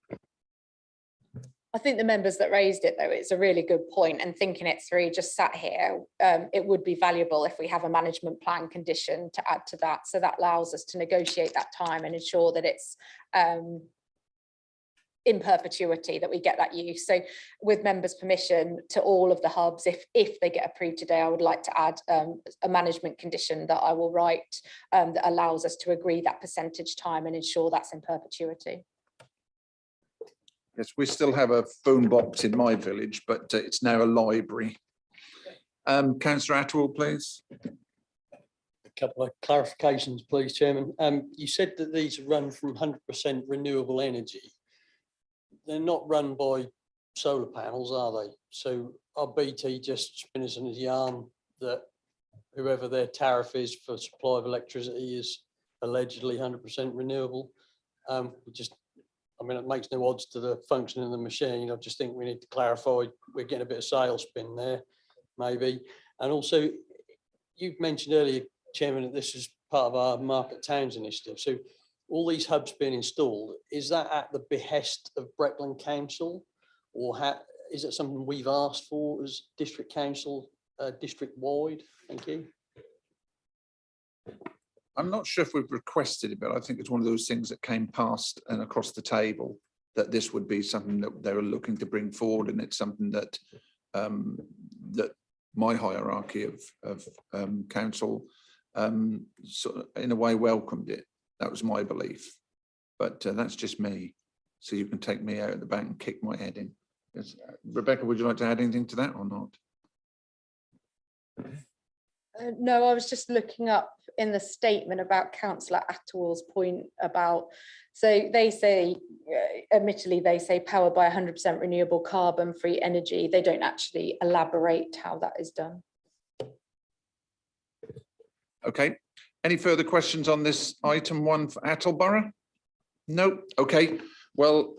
I think the members that raised it, though, it's a really good point, and thinking it through, just sat here, it would be valuable if we have a management plan condition to add to that. So that allows us to negotiate that time and ensure that it's in perpetuity, that we get that use. So with members' permission to all of the hubs, if they get approved today, I would like to add a management condition that I will write that allows us to agree that percentage time and ensure that's in perpetuity. Yes, we still have a phone box in my village, but it's now a library. Councillor Attwell, please. A couple of clarifications, please, Chairman. You said that these run from 100% renewable energy. They're not run by solar panels, are they? So are BT just spinning us in his yarn that whoever their tariff is for supply of electricity is allegedly 100% renewable? I mean, it makes no odds to the function of the machine. I just think we need to clarify. We're getting a bit of sales spin there, maybe. And also, you've mentioned earlier, Chairman, that this is part of our Market Towns initiative. So all these hubs being installed, is that at the behest of Breckland Council, or is it something we've asked for as district council, district-wide? Thank you. I'm not sure if we've requested it, but I think it's one of those things that came past and across the table, that this would be something that they were looking to bring forward, and it's something that that my hierarchy of council sort of in a way welcomed it. That was my belief, but that's just me. So you can take me out at the back and kick my head in. Yes. Rebecca, would you like to add anything to that or not? No, I was just looking up in the statement about Councillor Attwell's point about, so they say, admittedly, they say powered by 100% renewable carbon-free energy. They don't actually elaborate how that is done. Okay. Any further questions on this item 1 for Attleborough? No. Okay. Well,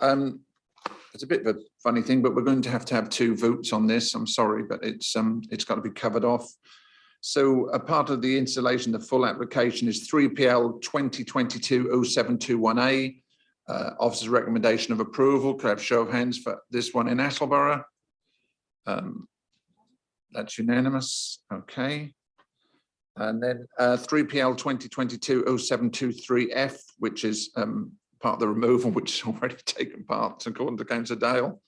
it's a bit of a funny thing, but we're going to have 2 votes on this. I'm sorry, but it's got to be covered off. So a part of the installation, the full application is 3PL 2022-0721A. Officer's recommendation of approval. Could I have a show of hands for this one in Attleborough? That's unanimous. Okay. And then 3PL 2022-0723F, which is part of the removal, which has already taken part, according to Councillor Dale.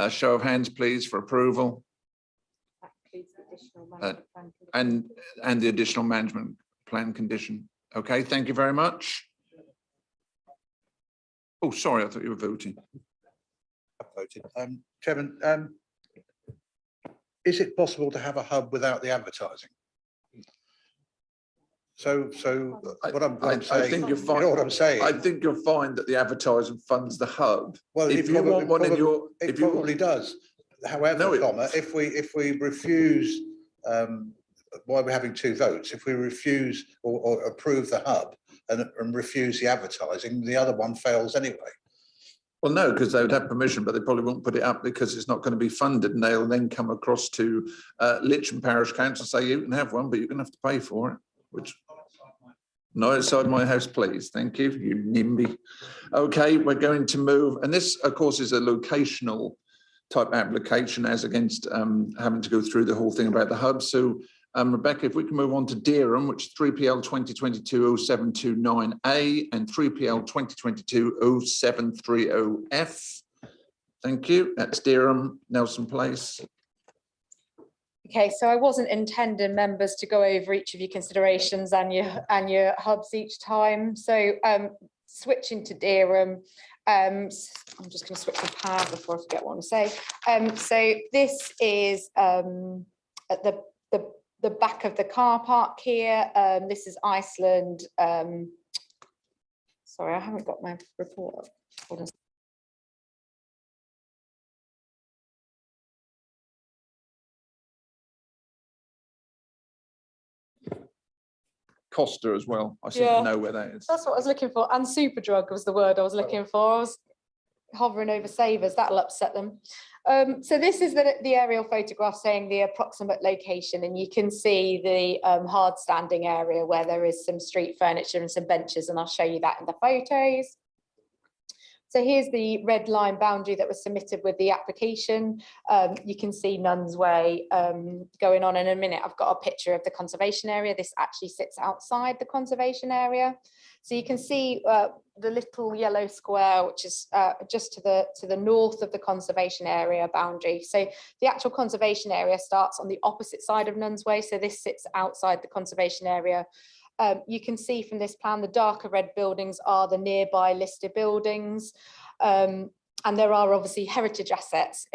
Show of hands, please, for approval. And the additional management plan condition. Okay, thank you very much. Oh, sorry, I thought you were voting. I voted. Chairman, is it possible to have a hub without the advertising? So what I'm saying, I think you'll find, you know what I'm saying? I think you'll find that the advertising funds the hub. Well, if you want one in your, it probably does. However, if we refuse, why we're having 2 votes, if we refuse or approve the hub and refuse the advertising, the other one fails anyway. Well, no, because they would have permission, but they probably won't put it up because it's not going to be funded, and they'll then come across to Litcham Parish Council and say you can have one, but you're going to have to pay for it. Which, no, outside my house, please. Thank you, you NIMBY. Okay, we're going to move, and this, of course, is a locational type application as against having to go through the whole thing about the hub. So, Rebecca, if we can move on to Dereham, which is 3PL 2022-0729A and 3PL 2022-0730F. Thank you. That's Dereham, Nelson Place. Okay, so I wasn't intending members to go over each of your considerations and your hubs each time. So switching to Dereham, I'm just going to switch the pad before I forget what I'm saying. So this is at the back of the car park here. This is Iceland. Sorry, I haven't got my report up. Hold on. Costa as well. I seem to know where that is. That's what I was looking for. And Superdrug was the word I was looking for. I was hovering over Savers. That'll upset them. So this is the aerial photograph saying the approximate location, and you can see the hard standing area where there is some street furniture and some benches, and I'll show you that in the photos. So here's the red line boundary that was submitted with the application. You can see Nuns Way going on in a minute. I've got a picture of the conservation area. This actually sits outside the conservation area. So you can see the little yellow square, which is just to the north of the conservation area boundary. So the actual conservation area starts on the opposite side of Nuns Way. So this sits outside the conservation area. You can see from this plan, the darker red buildings are the nearby listed buildings. And there are obviously heritage assets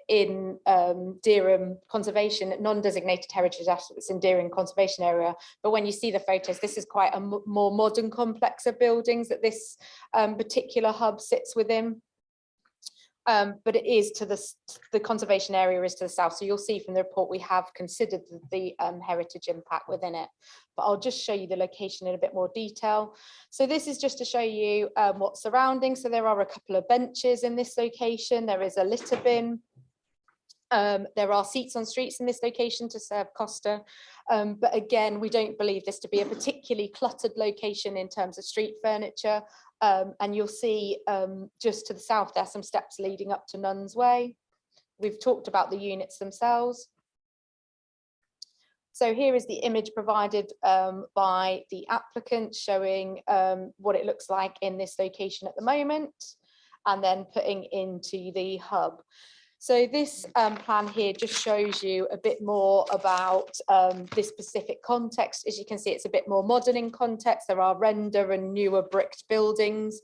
in Dereham Conservation, non-designated heritage assets in Dereham Conservation Area. But when you see the photos, this is quite a more modern complex of buildings that this particular hub sits within. But it is to the conservation area is to the south. So you'll see from the report, we have considered the heritage impact within it. But I'll just show you the location in a bit more detail. So this is just to show you what's surrounding. So there are a couple of benches in this location. There is a litter bin. There are seats on streets in this location to serve Costa. But again, we don't believe this to be a particularly cluttered location in terms of street furniture. And you'll see just to the south, there are some steps leading up to Nuns Way. We've talked about the units themselves. So here is the image provided by the applicant showing what it looks like in this location at the moment, and then putting into the hub. So this plan here just shows you a bit more about this specific context. As you can see, it's a bit more modern in context. There are render and newer bricked buildings.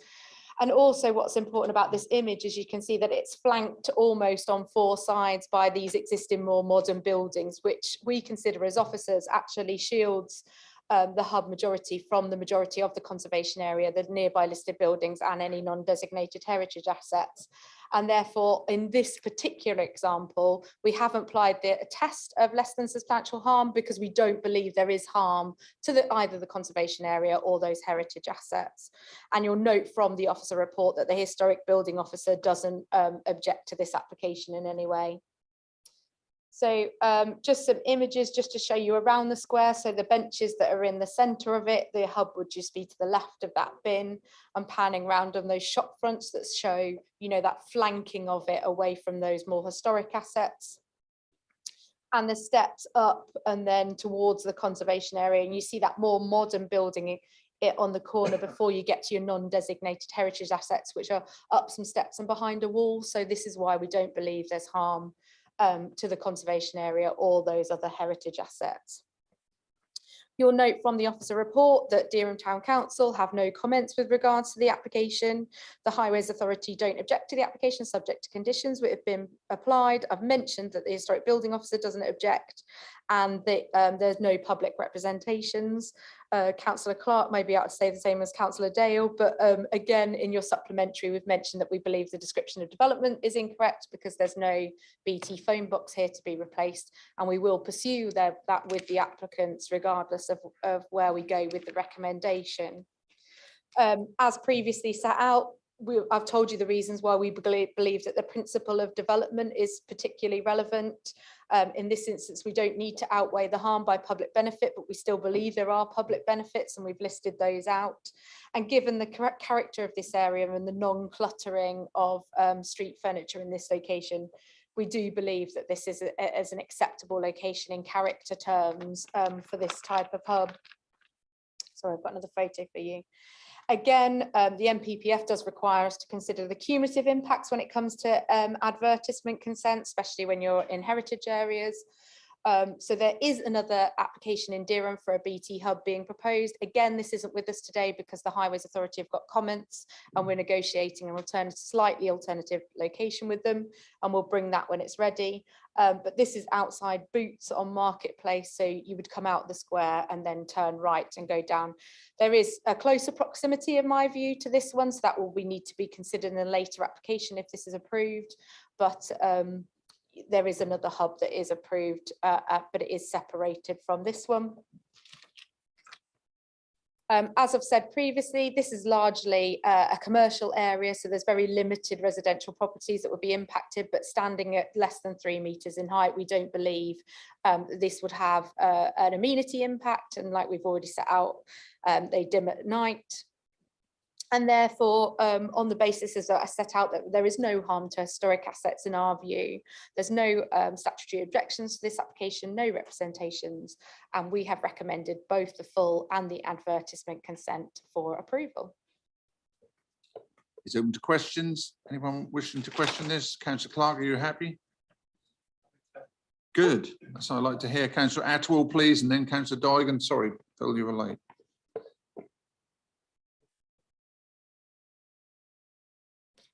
And also what's important about this image is you can see that it's flanked almost on 4 sides by these existing more modern buildings, which we consider as officers actually shields the hub majority from the majority of the conservation area, the nearby listed buildings and any non-designated heritage assets. And therefore, in this particular example, we haven't applied the test of less than substantial harm because we don't believe there is harm to either the conservation area or those heritage assets. And you'll note from the officer report that the historic building officer doesn't object to this application in any way. So just some images just to show you around the square. So the benches that are in the centre of it, the hub would just be to the left of that bin. I'm panning around on those shop fronts that show, you know, that flanking of it away from those more historic assets. And the steps up and then towards the conservation area. And you see that more modern building it on the corner before you get to your non-designated heritage assets, which are up some steps and behind a wall. So this is why we don't believe there's harm to the conservation area or those other heritage assets. You'll note from the officer report that Dereham Town Council have no comments with regards to the application. The Highways Authority don't object to the application subject to conditions which have been applied. I've mentioned that the Historic Building Officer doesn't object and that there's no public representations. Councillor Clark may be able to say the same as Councillor Dale, but again, in your supplementary, we've mentioned that we believe the description of development is incorrect because there's no BT phone box here to be replaced, and we will pursue that with the applicants regardless of where we go with the recommendation. As previously set out, I've told you the reasons why we believe that the principle of development is particularly relevant. In this instance, we don't need to outweigh the harm by public benefit, but we still believe there are public benefits and we've listed those out. And given the correct character of this area and the non-cluttering of street furniture in this location, we do believe that this is as an acceptable location in character terms for this type of hub. Sorry, I've got another photo for you. Again, the NPPF does require us to consider the cumulative impacts when it comes to advertisement consent, especially when you're in heritage areas. So there is another application in Dereham for a BT hub being proposed. Again, this isn't with us today because the Highways Authority have got comments and we're negotiating an slightly alternative location with them, and we'll bring that when it's ready. But this is outside Boots on Marketplace, so you would come out the square and then turn right and go down. There is a closer proximity, in my view, to this one, so that will need to be considered in a later application if this is approved. But there is another hub that is approved, but it is separated from this one. As I've said previously, this is largely a commercial area, so there's very limited residential properties that would be impacted, but standing at less than 3 meters in height, we don't believe this would have an amenity impact. And like we've already set out, they dim at night. And therefore, on the basis as I set out, that there is no harm to historic assets in our view. There's no statutory objections to this application, no representations, and we have recommended both the full and the advertisement consent for approval. It's open to questions. Anyone wishing to question this? Councillor Clark, are you happy? Good. So I'd like to hear Councillor Atwell, please, and then Councillor Daigan. Sorry, Phil, you were late.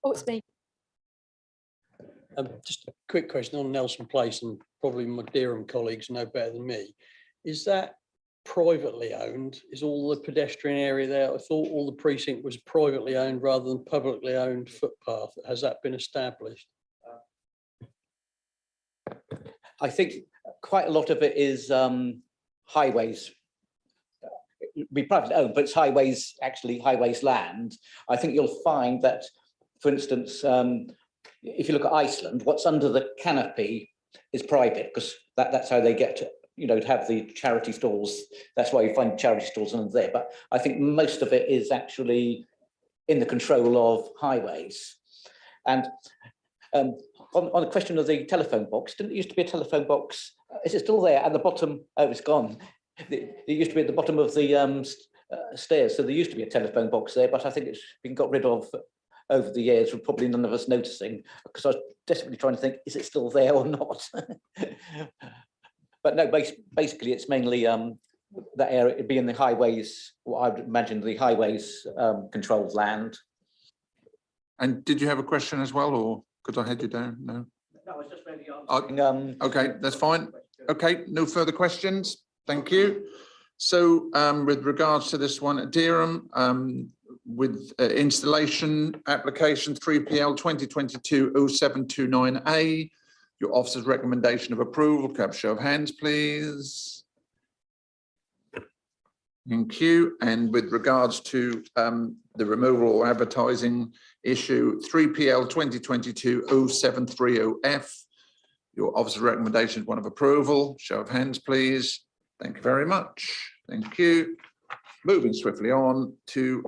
Oh, it's me. Just a quick question on Nelson Place, and probably my Dereham colleagues know better than me. Is that privately owned? Is all the pedestrian area there? I thought all the precinct was privately owned rather than publicly owned footpath. Has that been established? I think quite a lot of it is highways. We privately owned, but it's highways, actually highways land. I think you'll find that, for instance, if you look at Iceland, what's under the canopy is private, because that's how they get to, to have the charity stalls. That's why you find charity stalls under there. But I think most of it is actually in the control of highways. And on the question of the telephone box, didn't it used to be a telephone box? Is it still there at the bottom? Oh, it's gone. It used to be at the bottom of the stairs. So there used to be a telephone box there, but I think it's been got rid of over the years, with probably none of us noticing, because I was desperately trying to think, is it still there or not? But no, basically it's mainly that area, it'd be in the highways, what I would imagine the highways controlled land. And did you have a question as well, or could I head you down? No. No, I was just really answering. Okay, that's fine. Okay, no further questions. Thank you. So with regards to this one at Dereham, with installation application 3PL 2022-0729A, your officer's recommendation of approval. Can I have a show of hands, please? Thank you. And with regards to the removal or advertising issue 3PL 2022-0730F, your officer's recommendation is one of approval. Show of hands, please. Thank you very much. Thank you. Moving swiftly on to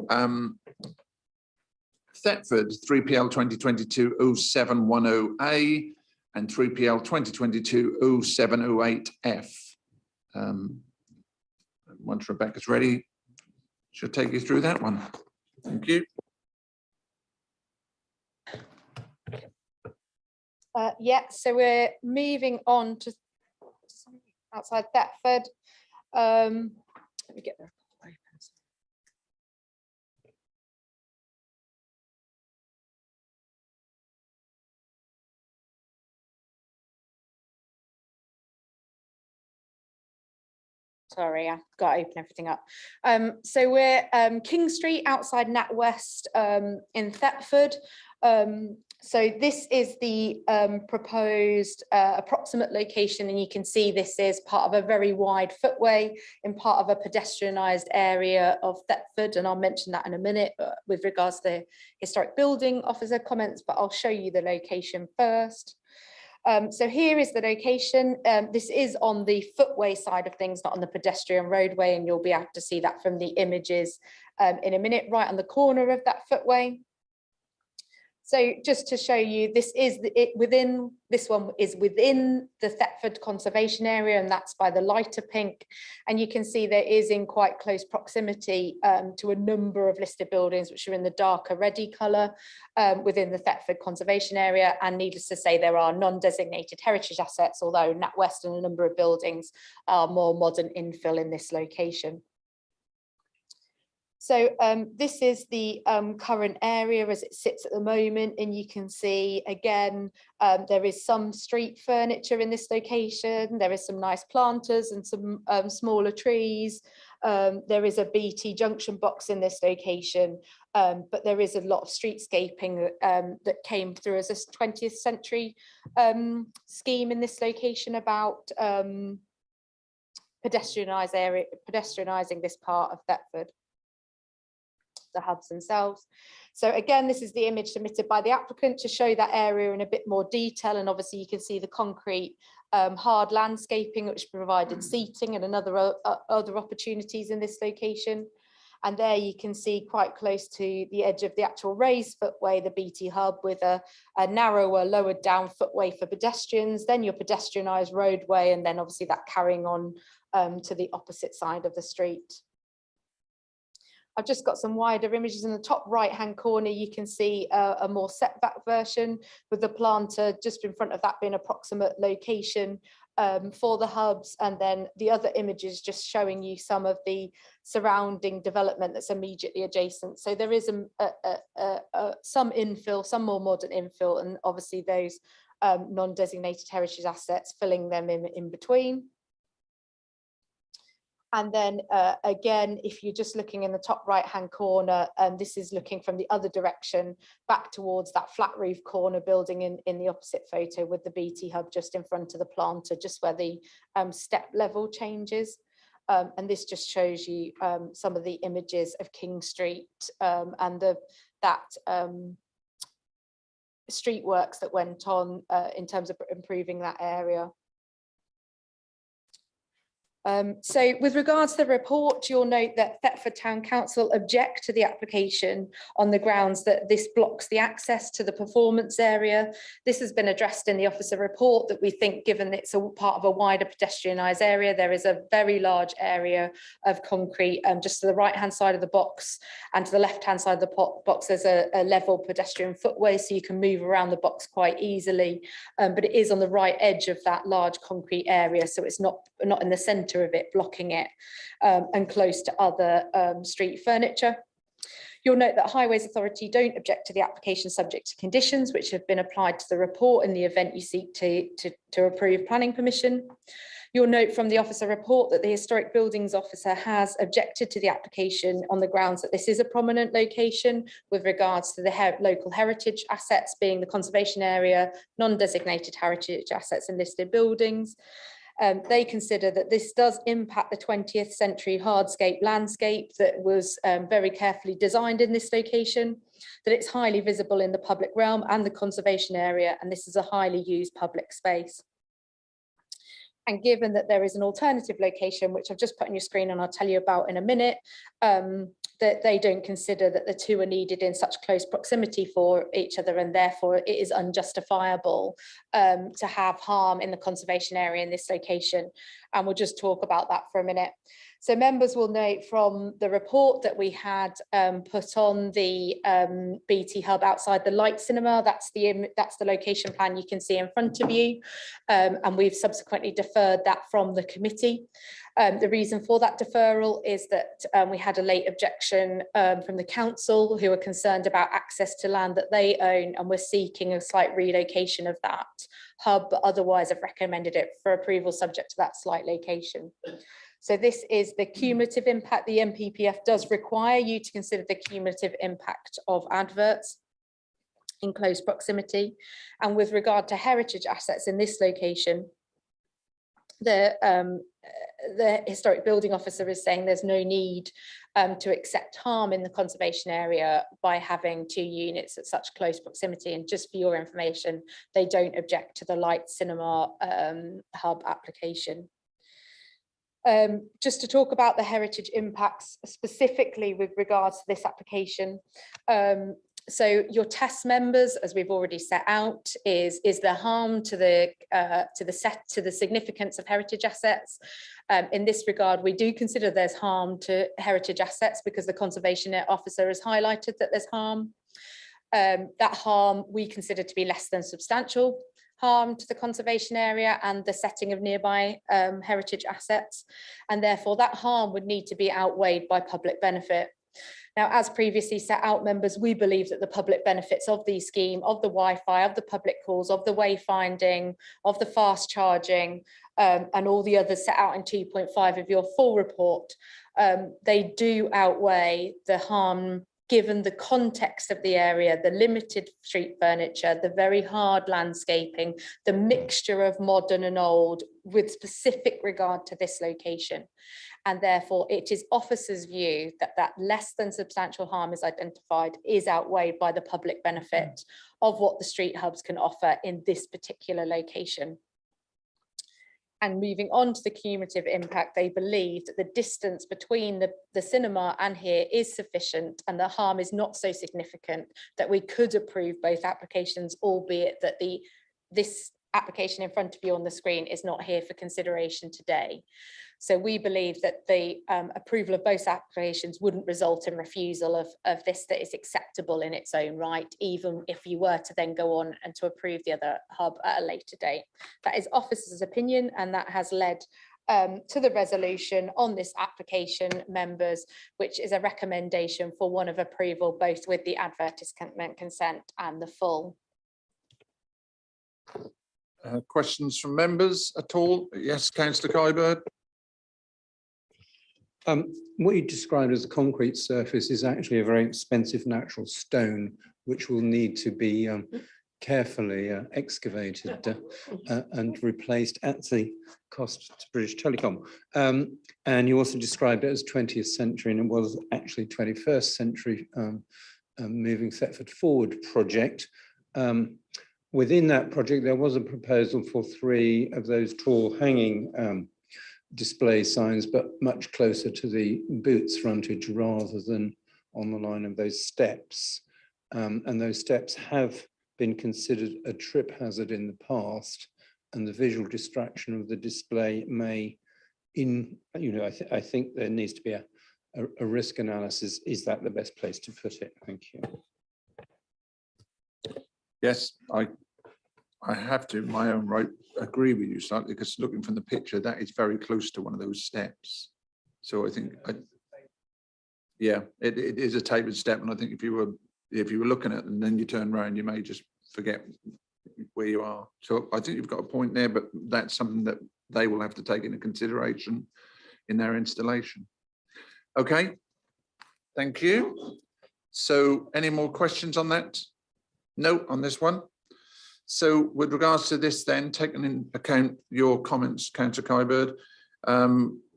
Thetford 3PL 2022-0710A and 3PL 2022-0708F. Once Rebecca's ready, she'll take you through that one. Thank you. Yeah, so we're moving on to outside Thetford. Let me get there. Sorry, I've got to open everything up. So we're King Street outside NatWest in Thetford. So this is the proposed approximate location, and you can see this is part of a very wide footway in part of a pedestrianised area of Thetford, and I'll mention that in a minute with regards to the historic building officer comments, but I'll show you the location first. So here is the location. This is on the footway side of things, not on the pedestrian roadway, and you'll be able to see that from the images in a minute, right on the corner of that footway. So just to show you, this is this one is within the Thetford Conservation Area, and that's by the lighter pink. And you can see there is in quite close proximity to a number of listed buildings which are in the darker reddy colour within the Thetford Conservation Area. And needless to say, there are non-designated heritage assets, although NatWest and a number of buildings are more modern infill in this location. So this is the current area as it sits at the moment, and you can see again there is some street furniture in this location. There is some nice planters and some smaller trees. There is a BT junction box in this location, but there is a lot of streetscaping that came through as a 20th century scheme in this location about pedestrianising this part of Thetford. The hubs themselves. So again, this is the image submitted by the applicant to show that area in a bit more detail, and obviously you can see the concrete hard landscaping which provided seating and other opportunities in this location. And there you can see quite close to the edge of the actual raised footway, the BT hub with a narrower, lowered down footway for pedestrians, then your pedestrianised roadway, and then obviously that carrying on to the opposite side of the street. I've just got some wider images. In the top right hand corner, you can see a more setback version with the planter just in front of that being approximate location for the hubs, and then the other images just showing you some of the surrounding development that's immediately adjacent. So there is some infill, some more modern infill, and obviously those non-designated heritage assets filling them in between. And then again, if you're just looking in the top right hand corner, this is looking from the other direction back towards that flat roof corner building in the opposite photo with the BT hub just in front of the planter, just where the step level changes. And this just shows you some of the images of King Street and that street works that went on in terms of improving that area. So with regards to the report, you'll note that Thetford Town Council object to the application on the grounds that this blocks the access to the performance area. This has been addressed in the officer report that we think, given it's a part of a wider pedestrianised area, there is a very large area of concrete just to the right hand side of the box, and to the left hand side of the box there's a level pedestrian footway, so you can move around the box quite easily, but it is on the right edge of that large concrete area, so it's not in the centre of it, blocking it and close to other street furniture. You'll note that Highways Authority don't object to the application subject to conditions which have been applied to the report in the event you seek to approve planning permission. You'll note from the officer report that the Historic Buildings Officer has objected to the application on the grounds that this is a prominent location with regards to the local heritage assets being the conservation area, non-designated heritage assets and listed buildings. They consider that this does impact the 20th century hardscape landscape that was very carefully designed in this location, that it's highly visible in the public realm and the conservation area, and this is a highly used public space. And given that there is an alternative location, which I've just put on your screen and I'll tell you about in a minute, that they don't consider that the two are needed in such close proximity for each other, and therefore it is unjustifiable to have harm in the conservation area in this location. And we'll just talk about that for a minute. So members will note from the report that we had put on the BT hub outside the Light Cinema. That's the location plan you can see in front of you, and we've subsequently deferred that from the committee. The reason for that deferral is that we had a late objection from the council, who are concerned about access to land that they own, and we're seeking a slight relocation of that hub, but otherwise have recommended it for approval subject to that slight location. So this is the cumulative impact. The NPPF does require you to consider the cumulative impact of adverts in close proximity. And with regard to heritage assets in this location, the Historic Building Officer is saying there's no need to accept harm in the conservation area by having two units at such close proximity. And just for your information, they don't object to the Light Cinema hub application. Just to talk about the heritage impacts specifically with regards to this application. So your test members, as we've already set out, is there harm to the significance of heritage assets? In this regard, we do consider there's harm to heritage assets because the conservation officer has highlighted that there's harm. That harm we consider to be less than substantial harm to the conservation area and the setting of nearby heritage assets, and therefore that harm would need to be outweighed by public benefit. Now, as previously set out, members, we believe that the public benefits of the scheme, of the Wi-Fi, of the public calls, of the wayfinding, of the fast charging, and all the others set out in 2.5 of your full report, they do outweigh the harm given the context of the area, the limited street furniture, the very hard landscaping, the mixture of modern and old with specific regard to this location. And therefore it is officers' view that that less than substantial harm is identified is outweighed by the public benefit of what the street hubs can offer in this particular location. And moving on to the cumulative impact, they believe that the distance between the cinema and here is sufficient and the harm is not so significant that we could approve both applications, albeit that this application in front of you on the screen is not here for consideration today. So we believe that the approval of both applications wouldn't result in refusal of this that is acceptable in its own right, even if you were to then go on and to approve the other hub at a later date. That is officer's opinion, and that has led to the resolution on this application, members, which is a recommendation for one of approval, both with the advertisement consent and the full. Questions from members at all? Yes, Councillor Kybird. What you described as a concrete surface is actually a very expensive natural stone, which will need to be carefully excavated and replaced at the cost to British Telecom. And you also described it as 20th century, and it was actually 21st century moving Thetford forward project. Within that project, there was a proposal for 3 of those tall hanging display signs, but much closer to the boots frontage rather than on the line of those steps. And those steps have been considered a trip hazard in the past, and the visual distraction of the display may, I think there needs to be a risk analysis. Is that the best place to put it? Thank you. Yes, I have to, my own right, agree with you slightly, because looking from the picture, that is very close to one of those steps. So I think, yeah, it is a tapered step, and I think if you were looking at it and then you turn around, you may just forget where you are. So I think you've got a point there, but that's something that they will have to take into consideration in their installation. Okay, thank you. So any more questions on that? No, on this one. So with regards to this then, taking in account your comments, Councillor Kybird,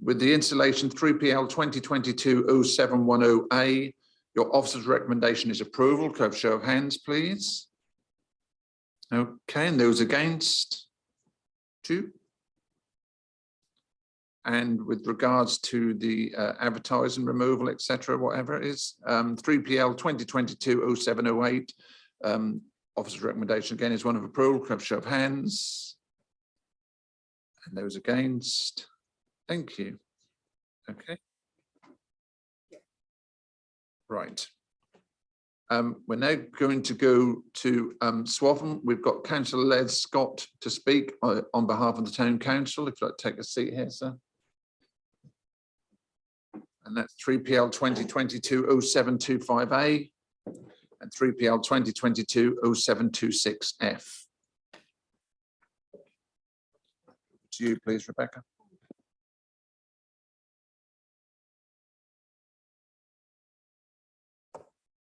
with the installation 3PL 2022-0710A, your officer's recommendation is approval. Could I have a show of hands, please? Okay, and those against? 2. And with regards to the advertising removal, etc., whatever it is, 3PL 2022-0708, officer's recommendation again is one of approval. Could I have a show of hands? And those against? Thank you. Okay. Right. We're now going to go to Swaffham. We've got Councillor Les Scott to speak on behalf of the Town Council. If you'd like to take a seat here, sir. And that's 3PL 2022-0725A. And 3PL 2022-0726F. To you, please, Rebecca.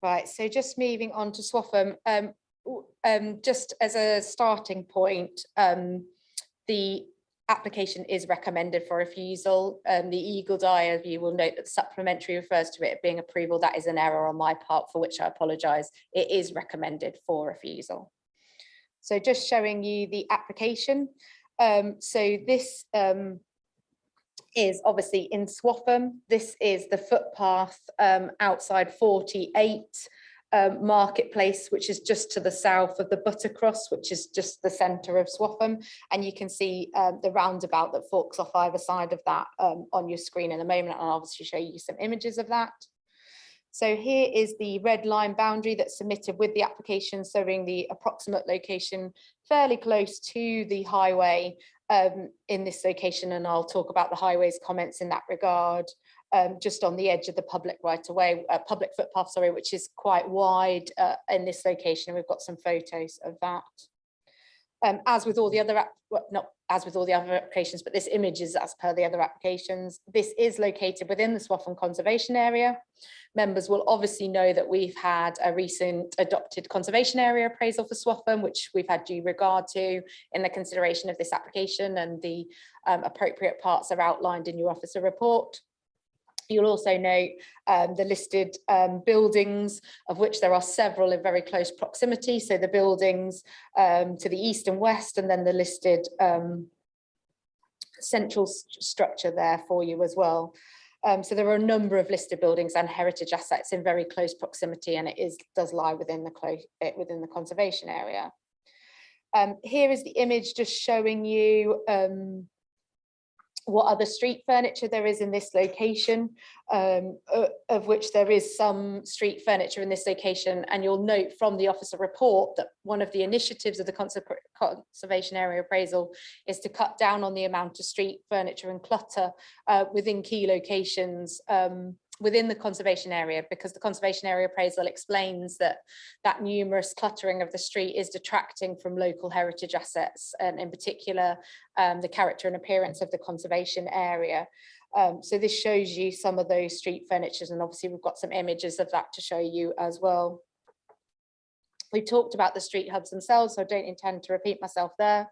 Right, so just moving on to Swaffham, just as a starting point, the application is recommended for refusal. The eagle eye of you will note that the supplementary refers to it being approval. That is an error on my part, for which I apologise. It is recommended for refusal. So just showing you the application. So this is obviously in Swaffham. This is the footpath outside 48 Marketplace, which is just to the south of the Buttercross, which is just the centre of Swaffham. And you can see the roundabout that forks off either side of that on your screen in a moment. I'll obviously show you some images of that. So here is the red line boundary that's submitted with the application, showing the approximate location fairly close to the highway in this location. And I'll talk about the highways comments in that regard. Just on the edge of the public right of way, public footpath, sorry, which is quite wide in this location. We've got some photos of that. As with all the other, not as with all the other applications, but this image is as per the other applications. This is located within the Swaffham Conservation Area. Members will obviously know that we've had a recent adopted conservation area appraisal for Swaffham, which we've had due regard to in the consideration of this application, and the appropriate parts are outlined in your officer report. You'll also note the listed buildings, of which there are several in very close proximity. So the buildings to the east and west, and then the listed central structure there for you as well. So there are a number of listed buildings and heritage assets in very close proximity, and it does lie within the conservation area. Here is the image just showing you what other street furniture there is in this location, of which there is some street furniture in this location. And you'll note from the officer report that one of the initiatives of the conservation area appraisal is to cut down on the amount of street furniture and clutter within key locations within the conservation area, because the conservation area appraisal explains that numerous cluttering of the street is detracting from local heritage assets, and in particular the character and appearance of the conservation area. So this shows you some of those street furnitures, and obviously we've got some images of that to show you as well. We talked about the street hubs themselves, so I don't intend to repeat myself there.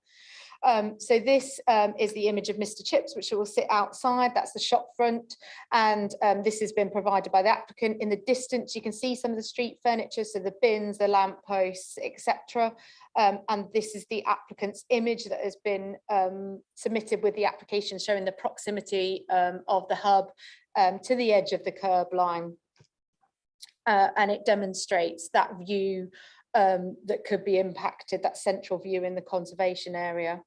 So this is the image of Mr. Chips, which will sit outside. That's the shop front, and this has been provided by the applicant. In the distance, you can see some of the street furniture, so the bins, the lamp posts, etc. And this is the applicant's image that has been submitted with the application, showing the proximity of the hub to the edge of the curb line, and it demonstrates that view that could be impacted, that central view in the conservation area.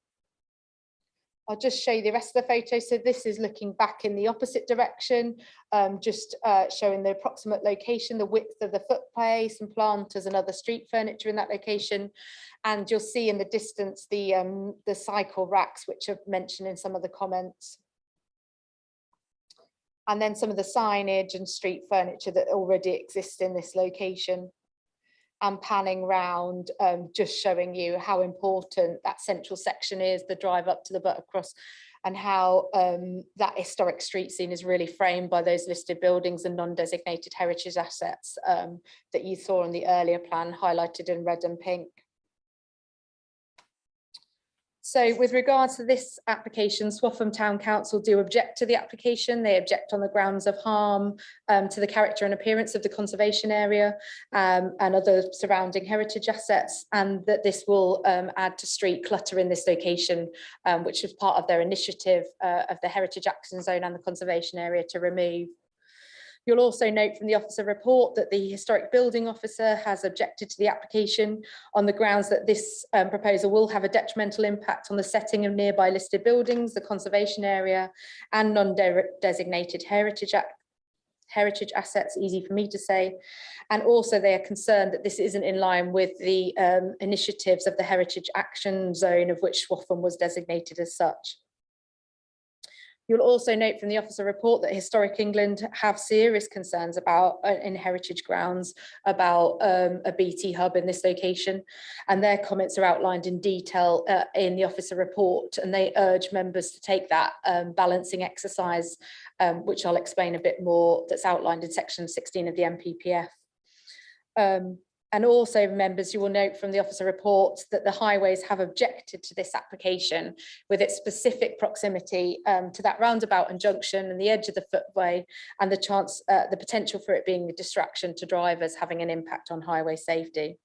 I'll just show you the rest of the photo. So this is looking back in the opposite direction, just showing the approximate location, the width of the footway, some planters and other street furniture in that location. And you'll see in the distance the cycle racks, which are mentioned in some of the comments. And then some of the signage and street furniture that already exists in this location. And panning round, just showing you how important that central section is, the drive up to the Buttercross, and how that historic street scene is really framed by those listed buildings and non-designated heritage assets that you saw on the earlier plan, highlighted in red and pink. So with regards to this application, Swaffham Town Council do object to the application. They object on the grounds of harm to the character and appearance of the conservation area and other surrounding heritage assets, and that this will add to street clutter in this location, which is part of their initiative of the Heritage Action Zone and the conservation area to remove. You'll also note from the officer report that the historic building officer has objected to the application on the grounds that this proposal will have a detrimental impact on the setting of nearby listed buildings, the conservation area, and non-designated heritage assets, easy for me to say. And also they are concerned that this isn't in line with the initiatives of the Heritage Action Zone, of which Swaffham was designated as such. You'll also note from the officer report that Historic England have serious concerns about in heritage grounds about a BT hub in this location, and their comments are outlined in detail in the officer report, and they urge members to take that balancing exercise, which I'll explain a bit more, that's outlined in section 16 of the MPPF. And also, members, you will note from the officer report that the highways have objected to this application with its specific proximity to that roundabout and junction and the edge of the footway, and the potential for it being a distraction to drivers, having an impact on highway safety.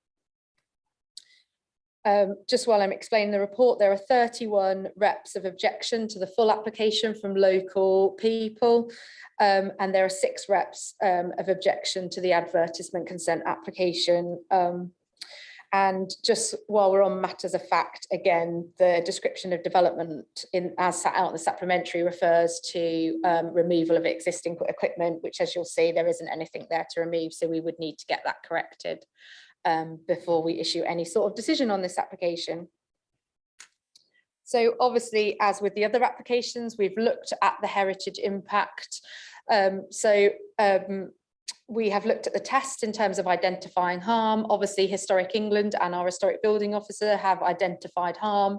Just while I'm explaining the report, there are 31 reps of objection to the full application from local people, and there are 6 reps of objection to the advertisement consent application. And just while we're on matters of fact, again, the description of development as set out in the supplementary refers to removal of existing equipment, which, as you'll see, there isn't anything there to remove, so we would need to get that corrected before we issue any sort of decision on this application. So obviously, as with the other applications, we've looked at the heritage impact. We have looked at the test in terms of identifying harm. Obviously, Historic England and our historic building officer have identified harm.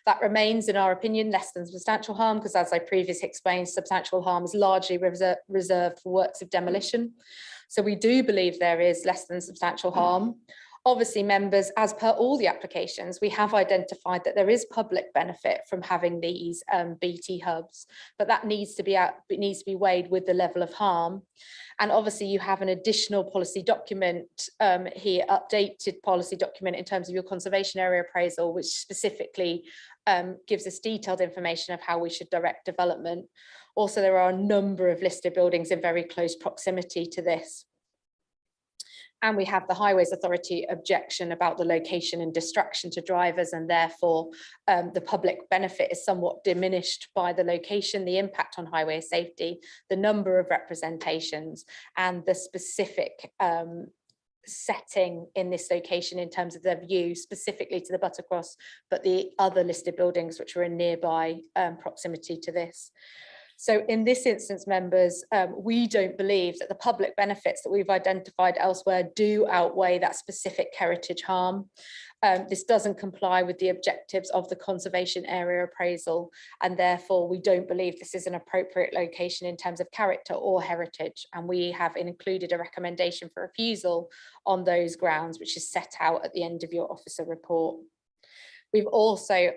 That remains, in our opinion, less than substantial harm, because as I previously explained, substantial harm is largely reserved for works of demolition. So we do believe there is less than substantial harm. Obviously, members, as per all the applications, we have identified that there is public benefit from having these BT hubs, but that needs to be weighed with the level of harm. And obviously, you have an additional policy document here, updated policy document in terms of your conservation area appraisal, which specifically gives us detailed information of how we should direct development. Also, there are a number of listed buildings in very close proximity to this. And we have the Highways Authority objection about the location and distraction to drivers, and therefore the public benefit is somewhat diminished by the location, the impact on highway safety, the number of representations, and the specific setting in this location in terms of their view specifically to the Buttercross, but the other listed buildings which are in nearby proximity to this. So in this instance, members, we don't believe that the public benefits that we've identified elsewhere do outweigh that specific heritage harm. This doesn't comply with the objectives of the conservation area appraisal, and therefore we don't believe this is an appropriate location in terms of character or heritage. And we have included a recommendation for refusal on those grounds, which is set out at the end of your officer report. We've also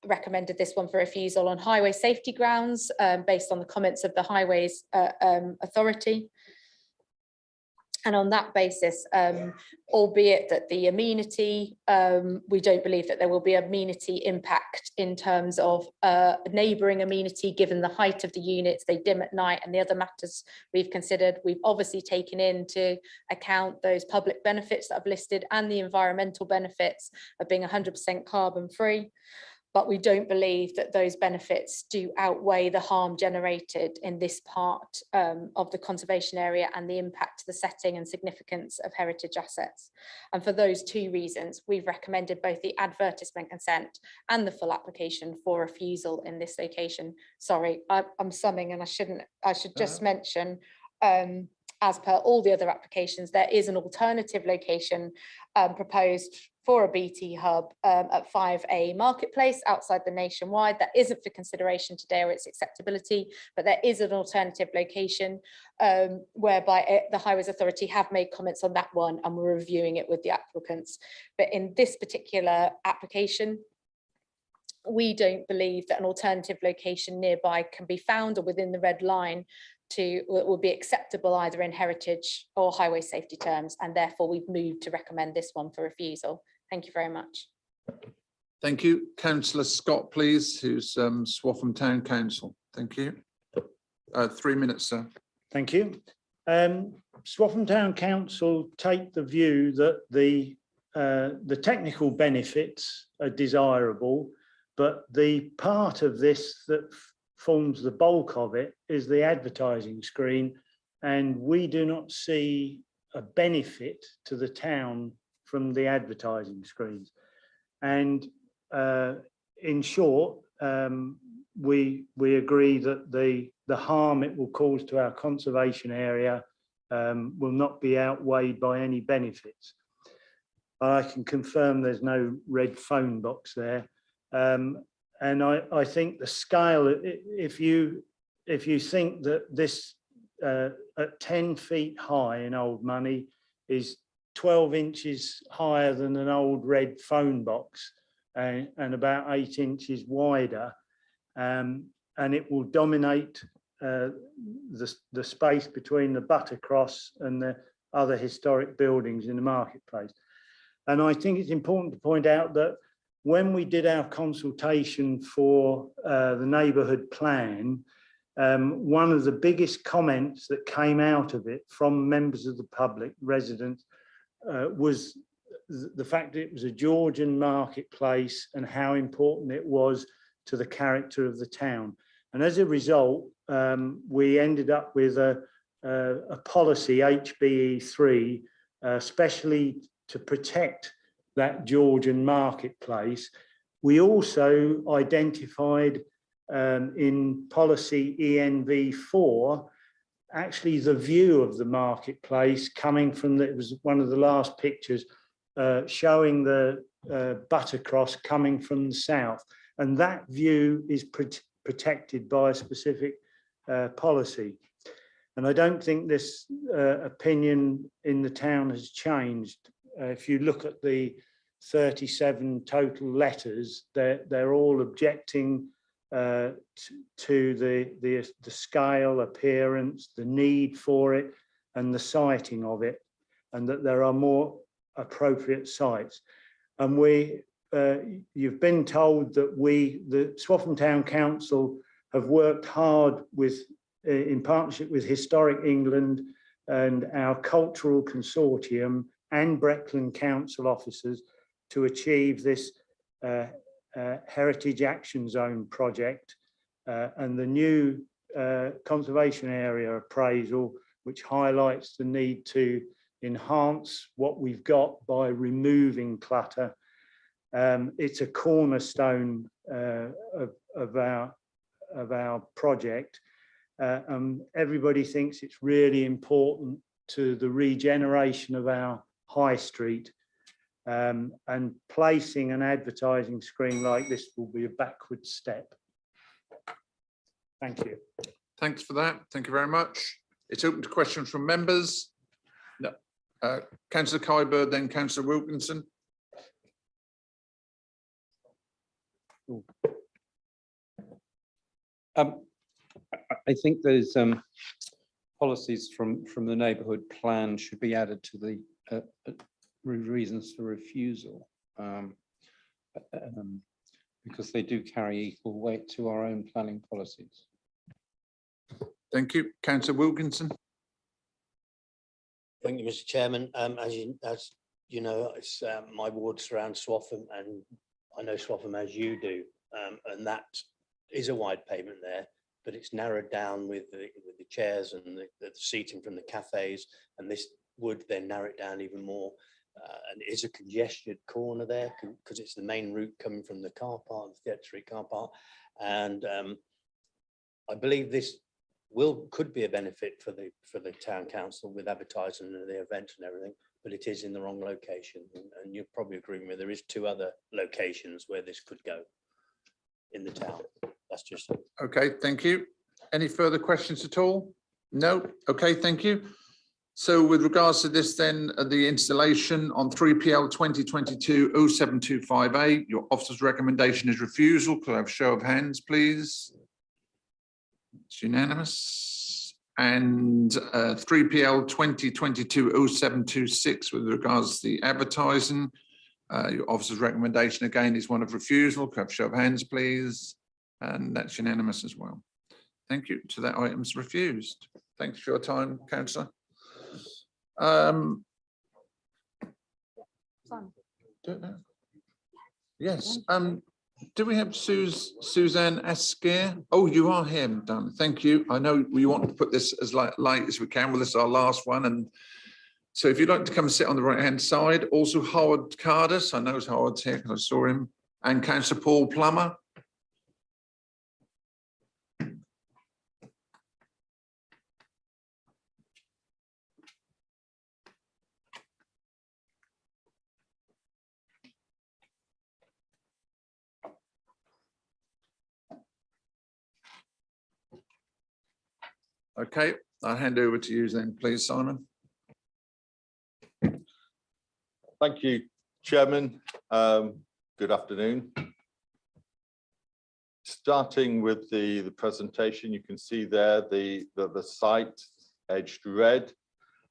recommended this one for refusal on highway safety grounds based on the comments of the Highways Authority. And on that basis, albeit that the amenity, we don't believe that there will be amenity impact in terms of neighbouring amenity, given the height of the units, they dim at night, and the other matters we've considered. We've obviously taken into account those public benefits that I've listed and the environmental benefits of being 100% carbon free. But we don't believe that those benefits do outweigh the harm generated in this part of the conservation area and the impact to the setting and significance of heritage assets. And for those two reasons, we've recommended both the advertisement consent and the full application for refusal in this location. Sorry, I'm summing, and I should just mention, as per all the other applications, there is an alternative location proposed for a BT hub at 5A Marketplace outside the Nationwide. That isn't for consideration today or its acceptability, but there is an alternative location whereby the Highways Authority have made comments on that one, and we're reviewing it with the applicants. But in this particular application, we don't believe that an alternative location nearby can be found or within the red line will be acceptable either in heritage or highway safety terms, and therefore we've moved to recommend this one for refusal. Thank you very much. Thank you. Councillor Scott, please, who's Swaffham Town Council. Thank you. 3 minutes, sir. Thank you. Swaffham Town Council take the view that the technical benefits are desirable, but the part of this that forms the bulk of it is the advertising screen, and we do not see a benefit to the town from the advertising screens. And in short, we agree that the harm it will cause to our conservation area will not be outweighed by any benefits. I can confirm there's no red phone box there. And I think the scale, if you think that this at 10 feet high in old money is 12 inches higher than an old red phone box and about 8 inches wider, and it will dominate the space between the Buttercross and the other historic buildings in the marketplace. And I think it's important to point out that when we did our consultation for the neighbourhood plan, one of the biggest comments that came out of it from members of the public, residents, was the fact that it was a Georgian marketplace and how important it was to the character of the town. And as a result, we ended up with a policy, HBE3, especially to protect that Georgian marketplace. We also identified in policy ENV4 actually the view of the marketplace coming from it was one of the last pictures showing the Buttercross coming from the south, and that view is protected by a specific policy. And I don't think this opinion in the town has changed if you look at the 37 total letters, they're all objecting to the scale, appearance, the need for it, and the siting of it, and that there are more appropriate sites. And you've been told that the Swaffham Town Council have worked hard in partnership with Historic England and our cultural consortium and Breckland Council officers to achieve this Heritage Action Zone project and the new conservation area appraisal, which highlights the need to enhance what we've got by removing clutter. It's a cornerstone of our project. Everybody thinks it's really important to the regeneration of our high street. And placing an advertising screen like this will be a backward step. Thank you. Thanks for that. Thank you very much. It's open to questions from members. No. Councillor Kyber, then Councillor Wilkinson. I think those policies from the neighbourhood plan should be added to the reasons for refusal, because they do carry equal weight to our own planning policies. Thank you. Councillor Wilkinson. Thank you, Mr. Chairman. As you know, it's my ward surrounds Swaffham, and I know Swaffham as you do, and that is a wide pavement there, but it's narrowed down with the chairs and the seating from the cafes, and this would then narrow it down even more. And it is a congested corner there because it's the main route coming from the car park, the Theatre Street car park, and I believe this could be a benefit for the town council with advertising and the events and everything, but it is in the wrong location, and you'll probably agree with me. There is 2 other locations where this could go in the town. That's just it. Okay. Thank you. Any further questions at all? No. Okay. Thank you. So with regards to this, then the installation on 3PL 2022-07258, your officer's recommendation is refusal. Could I have a show of hands, please? It's unanimous. And 3PL 2022-0726 with regards to the advertising, your officer's recommendation again is one of refusal. Could I have a show of hands, please? And that's unanimous as well. Thank you. So that item's refused. Thanks for your time, Councillor. Yes. Do we have Suzanne Asker? Oh, you are here, done. Thank you. I know we want to put this as late as we can. Well, this is our last one, and so if you'd like to come and sit on the right-hand side. Also, Howard Cardus. I know Howard's here because I saw him, and Councillor Paul Plummer. Okay, I'll hand over to you then, please, Simon. Thank you, Chairman. Good afternoon. Starting with the presentation, you can see there the site edged red.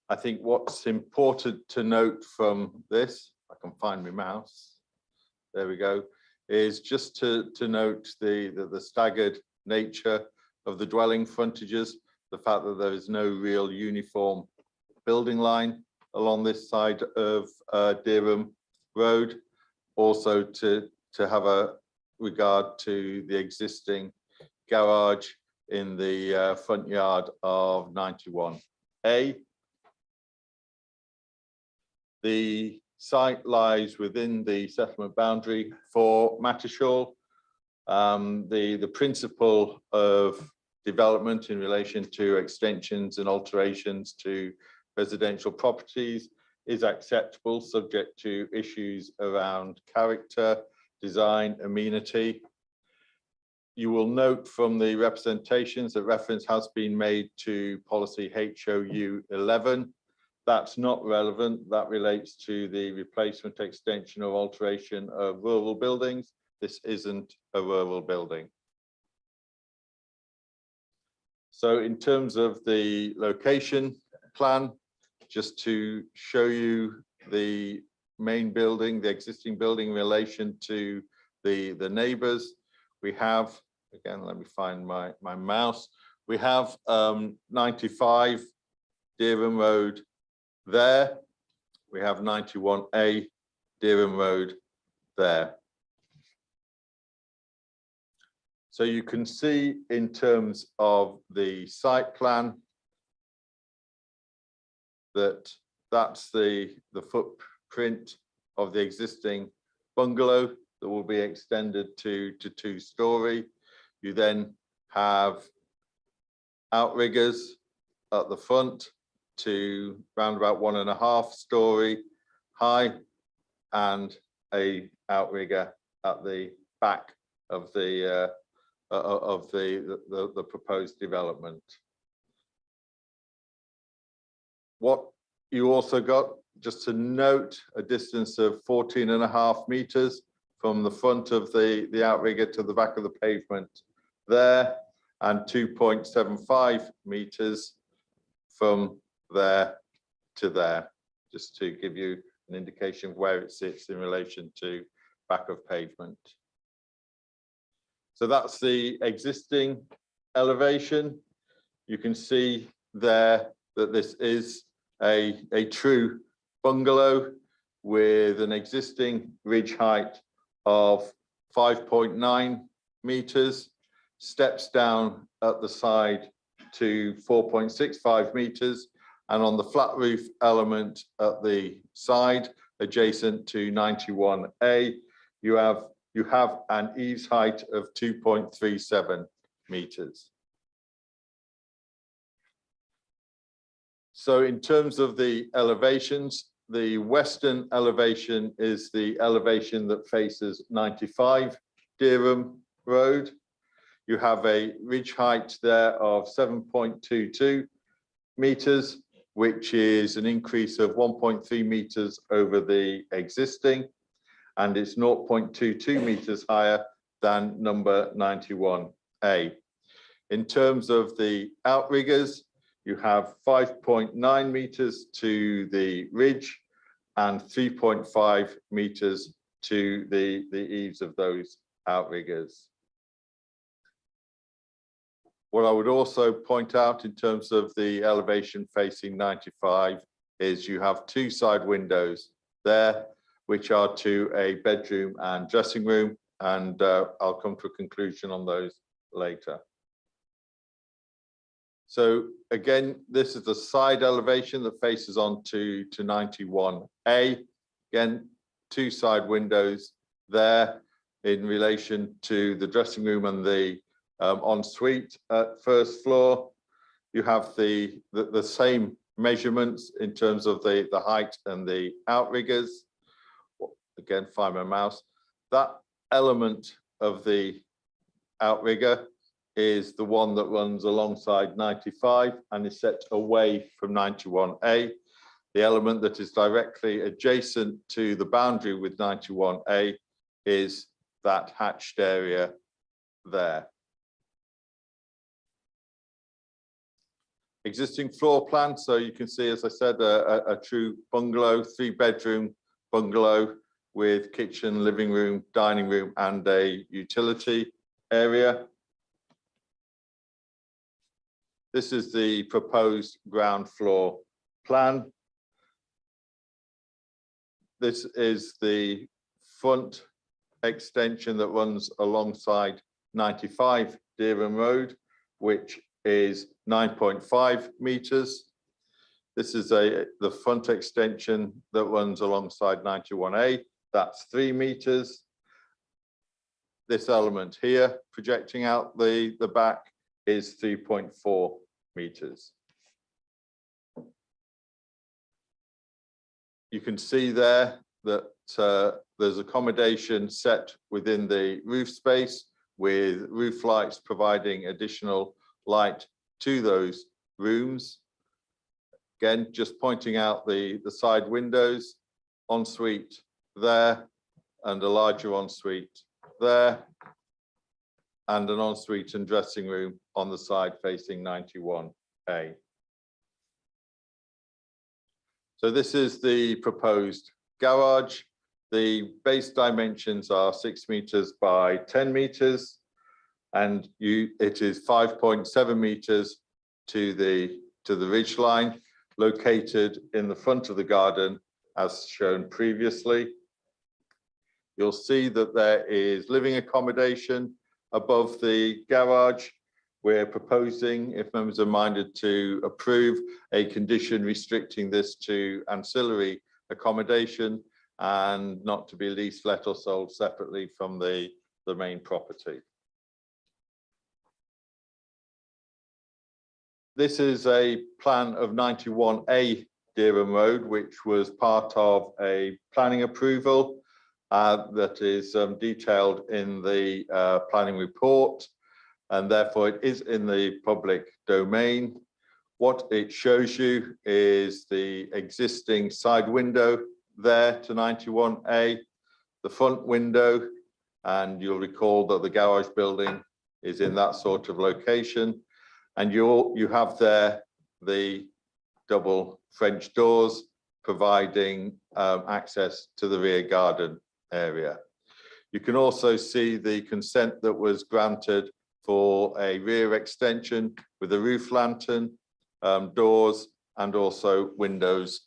I think what's important to note from this, I can find my mouse, there we go, is just to note the staggered nature of the dwelling frontages, the fact that there is no real uniform building line along this side of Dereham Road. Also to have a regard to the existing garage in the front yard of 91A. The site lies within the settlement boundary for Mattershall. The principle of development in relation to extensions and alterations to residential properties is acceptable, subject to issues around character, design, amenity. You will note from the representations that reference has been made to policy HOU 11, That's not relevant. That relates to the replacement, extension or alteration of rural buildings. This isn't a rural building. So in terms of the location plan, just to show you the main building, the existing building in relation to the neighbors, we have, again, let me find my mouse. We have 95 Dereham Road there. We have 91A Dereham Road there. So you can see in terms of the site plan that that's the footprint of the existing bungalow that will be extended to 2-story. You then have outriggers at the front to round about 1.5-story high, and a outrigger at the back of the proposed development. What you also got, just to note, a distance of 14.5 meters from the front of the outrigger to the back of the pavement there, and 2.75 meters from there to there, just to give you an indication of where it sits in relation to back of pavement. So that's the existing elevation. You can see there that this is a true bungalow with an existing ridge height of 5.9 meters, steps down at the side to 4.65 meters, and on the flat roof element at the side adjacent to 91A, you have an eaves height of 2.37 meters. So in terms of the elevations, the western elevation is the elevation that faces 95 Dereham Road. You have a ridge height there of 7.22 meters, which is an increase of 1.3 meters over the existing, and it's 0.22 meters higher than number 91A. In terms of the outriggers, you have 5.9 meters to the ridge and 3.5 meters to the eaves of those outriggers. What I would also point out in terms of the elevation facing 95 is you have 2 side windows there, which are to a bedroom and dressing room, and I'll come to a conclusion on those later. So again, this is the side elevation that faces on to 91A. Again, 2 side windows there in relation to the dressing room and the ensuite at first floor. You have the same measurements in terms of the height and the outriggers. Again, find my mouse. That element of the outrigger is the one that runs alongside 95 and is set away from 91A. The element that is directly adjacent to the boundary with 91A is that hatched area there. Existing floor plan, so you can see, as I said, a true bungalow, 3-bedroom bungalow with kitchen, living room, dining room, and a utility area. This is the proposed ground floor plan. This is the front extension that runs alongside 95 Dereham Road, which is 9.5 meters. This is the front extension that runs alongside 91A. That's 3 meters. This element here, projecting out the back, is 3.4 meters. You can see there that there's accommodation set within the roof space, with roof lights providing additional light to those rooms. Again, just pointing out the side windows, ensuite there, and a larger ensuite there, and an ensuite and dressing room on the side facing 91A. So this is the proposed garage. The base dimensions are 6 meters by 10 meters, and it is 5.7 meters to the ridge line, located in the front of the garden as shown previously. You'll see that there is living accommodation above the garage. We're proposing, if members are minded, to approve a condition restricting this to ancillary accommodation and not to be leased, let or sold separately from the main property. This is a plan of 91A Dereham Road, which was part of a planning approval that is detailed in the planning report, and therefore it is in the public domain. What it shows you is the existing side window there to 91A, the front window, and you'll recall that the garage building is in that sort of location. And you have there the double French doors providing access to the rear garden area. You can also see the consent that was granted for a rear extension with a roof lantern, doors, and also windows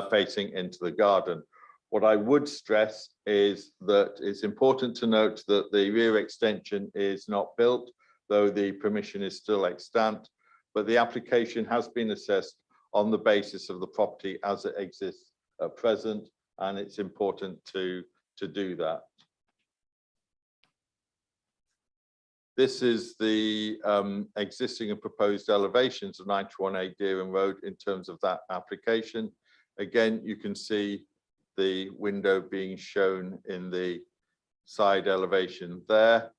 facing into the garden. What I would stress is that it's important to note that the rear extension is not built, though the permission is still extant, but the application has been assessed on the basis of the property as it exists at present, and it's important to do that. This is the existing and proposed elevations of 91A Dereham Road in terms of that application. Again, you can see the window being shown in the side elevation there.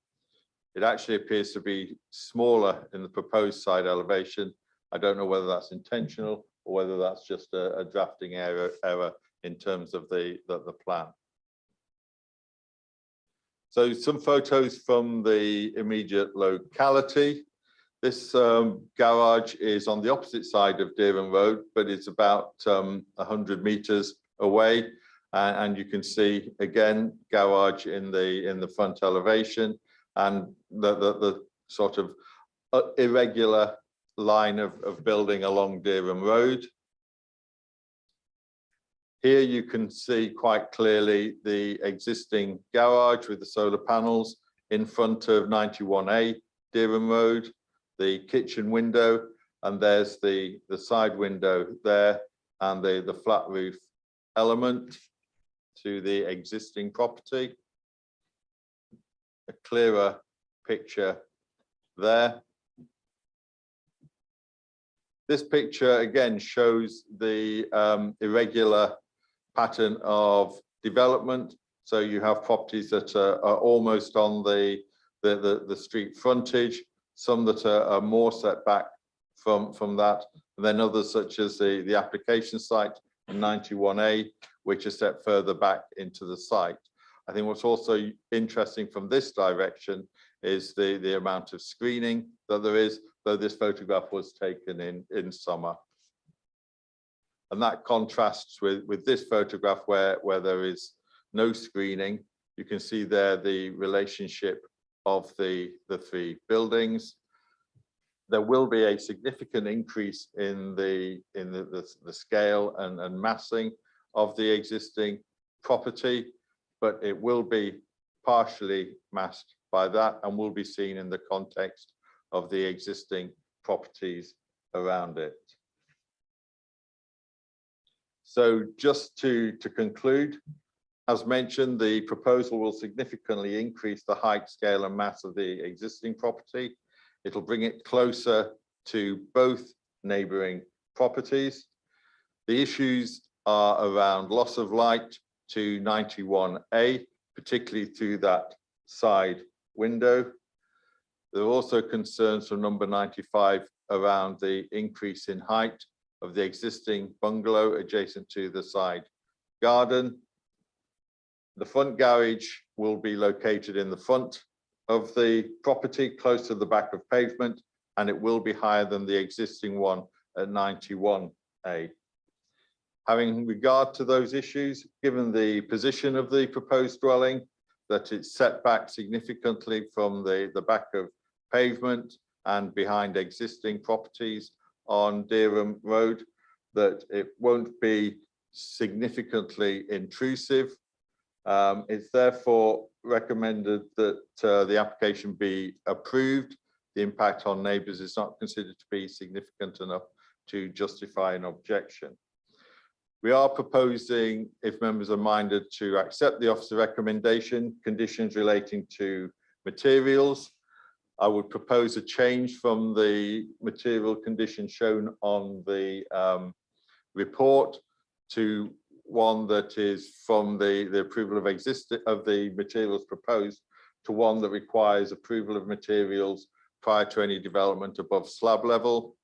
It actually appears to be smaller in the proposed side elevation. I don't know whether that's intentional or whether that's just a drafting error in terms of the plan. So some photos from the immediate locality. This garage is on the opposite side of Dereham Road, but it's about 100 meters away. And you can see again, garage in the front elevation, and the sort of irregular line of building along Dereham Road. Here you can see quite clearly the existing garage with the solar panels in front of 91A Dereham Road, the kitchen window, and there's the side window there, and the flat roof element to the existing property. A clearer picture there. This picture again shows the irregular pattern of development. So you have properties that are almost on the street frontage, some that are more set back from that, and then others such as the application site in 91A, which is set further back into the site. I think what's also interesting from this direction is the amount of screening that there is, though this photograph was taken in summer. And that contrasts with this photograph where there is no screening. You can see there the relationship of the three buildings. There will be a significant increase in the scale and massing of the existing property, but it will be partially masked by that and will be seen in the context of the existing properties around it. So just to conclude, as mentioned, the proposal will significantly increase the height, scale and mass of the existing property. It'll bring it closer to both neighbouring properties. The issues are around loss of light to 91A, particularly through that side window. There are also concerns from number 95 around the increase in height of the existing bungalow adjacent to the side garden. The front garage will be located in the front of the property, close to the back of pavement, and it will be higher than the existing one at 91A. Having regard to those issues, given the position of the proposed dwelling, that it's set back significantly from the back of pavement and behind existing properties on Dereham Road, that it won't be significantly intrusive. It's therefore recommended that the application be approved. The impact on neighbours is not considered to be significant enough to justify an objection. We are proposing, if members are minded, to accept the officer recommendation, conditions relating to materials. I would propose a change from the material condition shown on the report to one that is from the approval of the materials proposed to one that requires approval of materials prior to any development above slab level.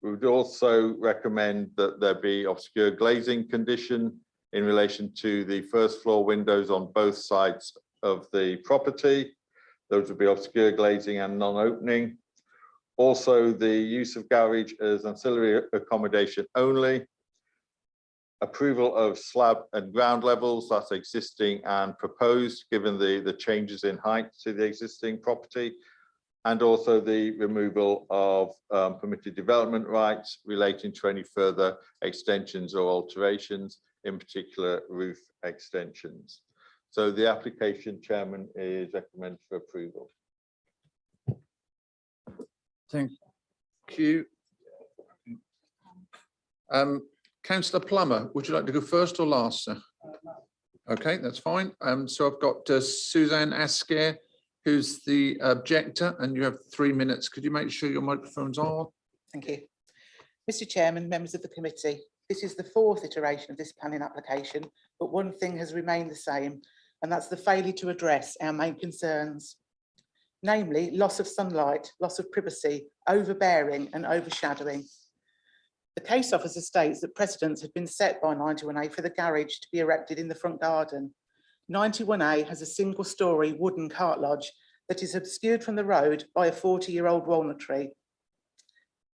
We would also recommend that there be obscure glazing condition in relation to the first floor windows on both sides of the property. Those would be obscure glazing and non-opening. Also, the use of garage as ancillary accommodation only. Approval of slab and ground levels, that's existing and proposed, given the changes in height to the existing property. And also the removal of permitted development rights relating to any further extensions or alterations, in particular roof extensions. So the application, Chairman, is recommended for approval. Thank you. Councillor Plummer, would you like to go first or last, sir? Okay, that's fine. So I've got Suzanne Asker, who's the objector, and you have 3 minutes. Could you make sure your microphone's on? Thank you. Mr. Chairman, members of the committee, this is the 4th iteration of this planning application, but one thing has remained the same, and that's the failure to address our main concerns, namely loss of sunlight, loss of privacy, overbearing and overshadowing. The case officer states that precedents had been set by 91A for the garage to be erected in the front garden. 91A has a single-storey wooden cart lodge that is obscured from the road by a 40-year-old walnut tree.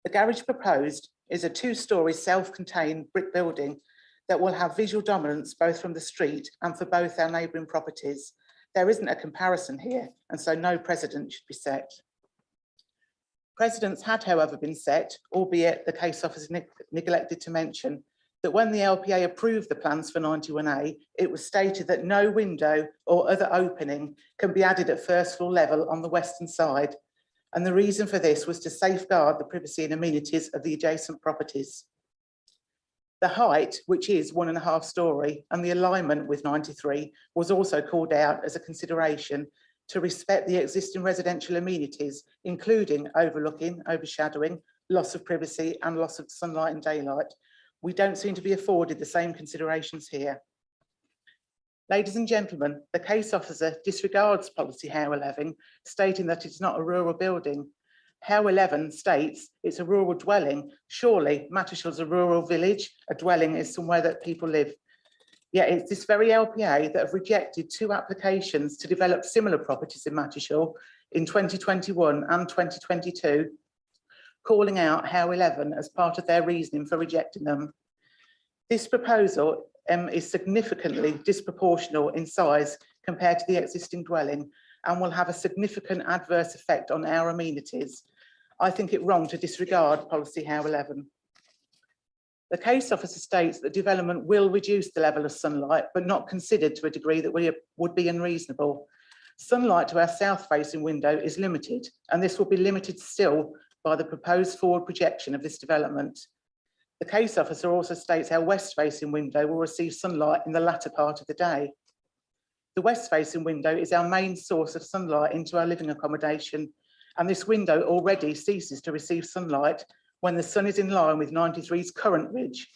The garage proposed is a 2-storey self-contained brick building that will have visual dominance both from the street and for both our neighbouring properties. There isn't a comparison here, and so no precedent should be set. Precedents had, however, been set, albeit the case officer neglected to mention that when the LPA approved the plans for 91A, it was stated that no window or other opening can be added at first floor level on the western side. And the reason for this was to safeguard the privacy and amenities of the adjacent properties. The height, which is 1.5 storey, and the alignment with 93 was also called out as a consideration to respect the existing residential amenities, including overlooking, overshadowing, loss of privacy and loss of sunlight and daylight. We don't seem to be afforded the same considerations here. Ladies and gentlemen, the case officer disregards policy How 11, stating that it's not a rural building. How 11 states it's a rural dwelling. Surely Mattishall's a rural village, a dwelling is somewhere that people live. Yet it's this very LPA that have rejected 2 applications to develop similar properties in Mattishall in 2021 and 2022, calling out How 11 as part of their reasoning for rejecting them. This proposal is significantly disproportional in size compared to the existing dwelling and will have a significant adverse effect on our amenities. I think it wrong to disregard policy How 11. The case officer states that development will reduce the level of sunlight, but not considered to a degree that would be unreasonable. Sunlight to our south-facing window is limited, and this will be limited still by the proposed forward projection of this development. The case officer also states our west-facing window will receive sunlight in the latter part of the day. The west-facing window is our main source of sunlight into our living accommodation, and this window already ceases to receive sunlight when the sun is in line with 93's current ridge,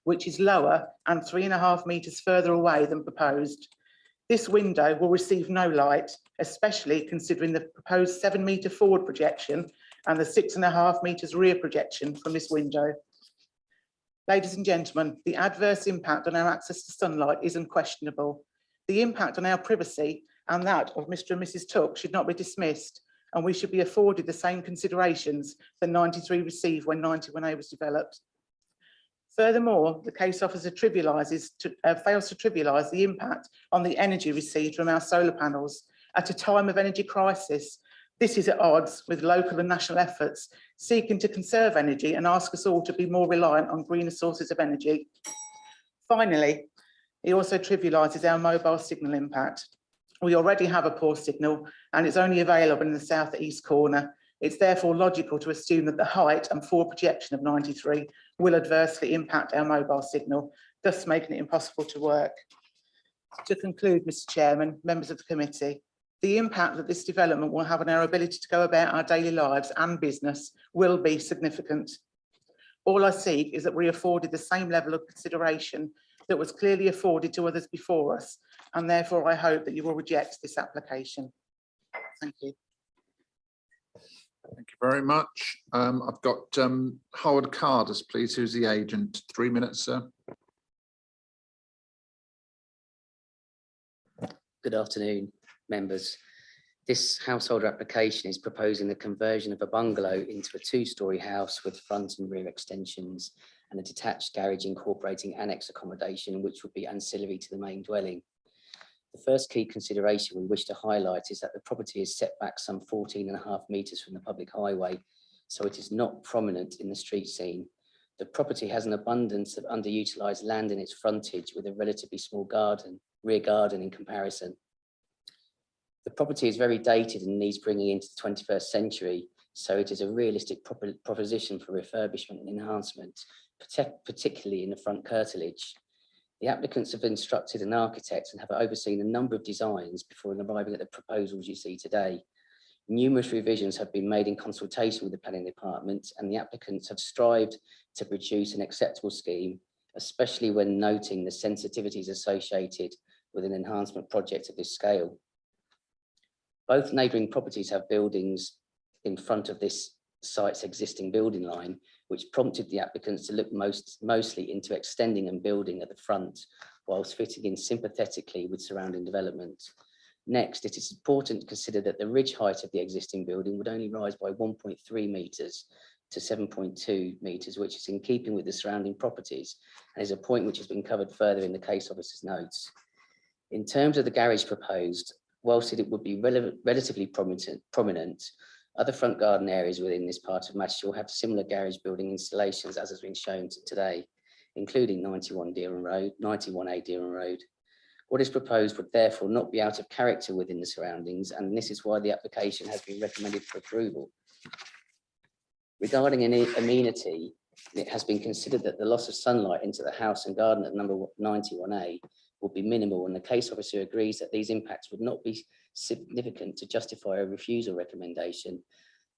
which is lower and 3.5 metres further away than proposed. This window will receive no light, especially considering the proposed 7-metre forward projection and the 6.5 metres rear projection from this window. Ladies and gentlemen, the adverse impact on our access to sunlight is unquestionable. The impact on our privacy and that of Mr and Mrs Tuck should not be dismissed, and we should be afforded the same considerations that 93 received when 91A was developed. Furthermore, the case officer fails to trivialise the impact on the energy received from our solar panels at a time of energy crisis. This is at odds with local and national efforts seeking to conserve energy and ask us all to be more reliant on greener sources of energy. Finally, he also trivialises our mobile signal impact. We already have a poor signal and it's only available in the southeast corner. It's therefore logical to assume that the height and forward projection of 93 will adversely impact our mobile signal, thus making it impossible to work. To conclude, Mr Chairman, members of the committee, the impact that this development will have on our ability to go about our daily lives and business will be significant. All I seek is that we are afforded the same level of consideration that was clearly afforded to others before us, and therefore I hope that you will reject this application. Thank you. Thank you very much. I've got Howard Cardus, please, who's the agent. 3 minutes, sir. Good afternoon, members. This householder application is proposing the conversion of a bungalow into a 2-storey house with front and rear extensions and a detached garage incorporating annex accommodation, which would be ancillary to the main dwelling. The first key consideration we wish to highlight is that the property is set back some 14.5 metres from the public highway, so it is not prominent in the street scene. The property has an abundance of underutilised land in its frontage with a relatively small rear garden in comparison. The property is very dated and needs bringing into the 21st century, so it is a realistic proposition for refurbishment and enhancement, particularly in the front curtilage. The applicants have instructed an architect and have overseen a number of designs before arriving at the proposals you see today. Numerous revisions have been made in consultation with the planning department, and the applicants have strived to produce an acceptable scheme, especially when noting the sensitivities associated with an enhancement project of this scale. Both neighbouring properties have buildings in front of this site's existing building line, which prompted the applicants to look mostly into extending and building at the front, whilst fitting in sympathetically with surrounding development. Next, it is important to consider that the ridge height of the existing building would only rise by 1.3 metres to 7.2 metres, which is in keeping with the surrounding properties, and is a point which has been covered further in the case officer's notes. In terms of the garage proposed, whilst it would be relatively prominent, other front garden areas within this part of Manchester will have similar garage building installations as has been shown today, including 91A Dearham Road. What is proposed would therefore not be out of character within the surroundings, and this is why the application has been recommended for approval. Regarding an amenity, it has been considered that the loss of sunlight into the house and garden at number 91A will be minimal, and the case officer agrees that these impacts would not be significant to justify a refusal recommendation.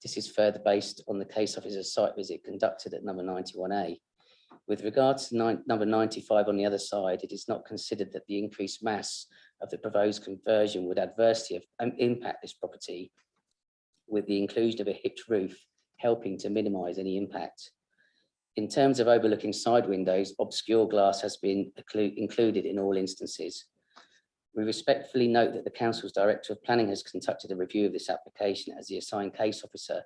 This is further based on the case officer's site visit conducted at number 91A. With regards to number 95 on the other side, it is not considered that the increased mass of the proposed conversion would adversely impact this property, with the inclusion of a hipped roof helping to minimise any impact. In terms of overlooking side windows, obscure glass has been included in all instances. We respectfully note that the Council's Director of Planning has conducted a review of this application as the assigned case officer.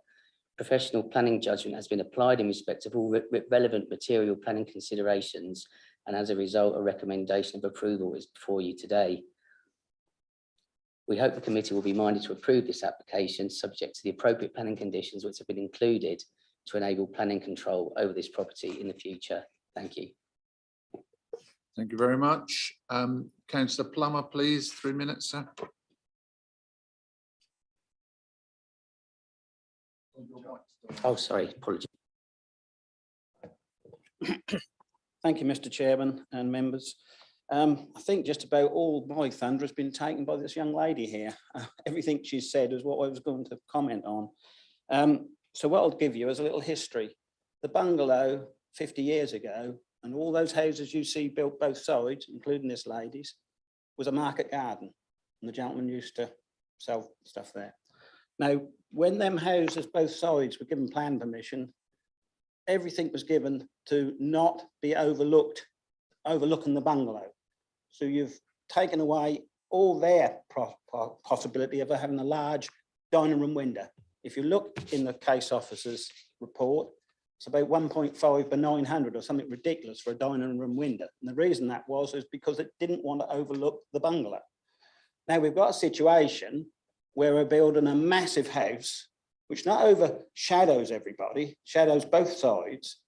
Professional planning judgment has been applied in respect of all relevant material planning considerations, and as a result, a recommendation of approval is before you today. We hope the committee will be minded to approve this application subject to the appropriate planning conditions which have been included to enable planning control over this property in the future. Thank you. Thank you very much. Councillor Plummer, please, 3 minutes, sir. Oh, sorry, apologies. Thank you, Mr. Chairman and members. I think just about all my thunder has been taken by this young lady here. Everything she said is what I was going to comment on. So what I'll give you is a little history. The bungalow 50 years ago, and all those houses you see built both sides, including this lady's, was a market garden. And the gentleman used to sell stuff there. Now, when them houses, both sides were given plan permission, everything was given to not be overlooking the bungalow. So you've taken away all their possibility of having a large dining room window. If you look in the case officer's report, it's about 1.5 by 900 or something ridiculous for a dining room window. And the reason that was is because it didn't want to overlook the bungalow. Now we've got a situation where we're building a massive house, which not overshadows everybody, shadows both sides.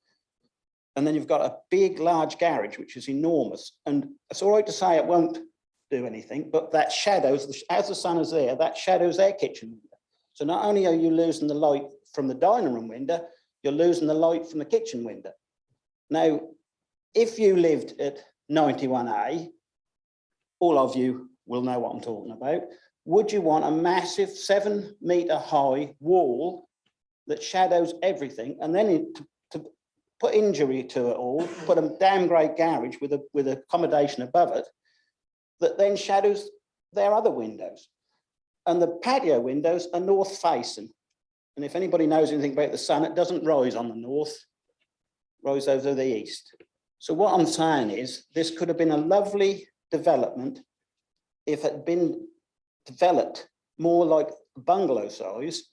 And then you've got a big, large garage, which is enormous. And it's all right to say it won't do anything, but that shadows, as the sun is there, that shadows their kitchen window. So not only are you losing the light from the dining room window, you're losing the light from the kitchen window. Now, if you lived at 91A, all of you will know what I'm talking about. Would you want a massive 7-meter high wall that shadows everything, and then to put injury to it all, put a damn great garage with accommodation above it that then shadows their other windows? And the patio windows are north facing. And if anybody knows anything about the sun, it doesn't rise on the north, it rises over the east. So what I'm saying is this could have been a lovely development if it had been developed more like bungalow size.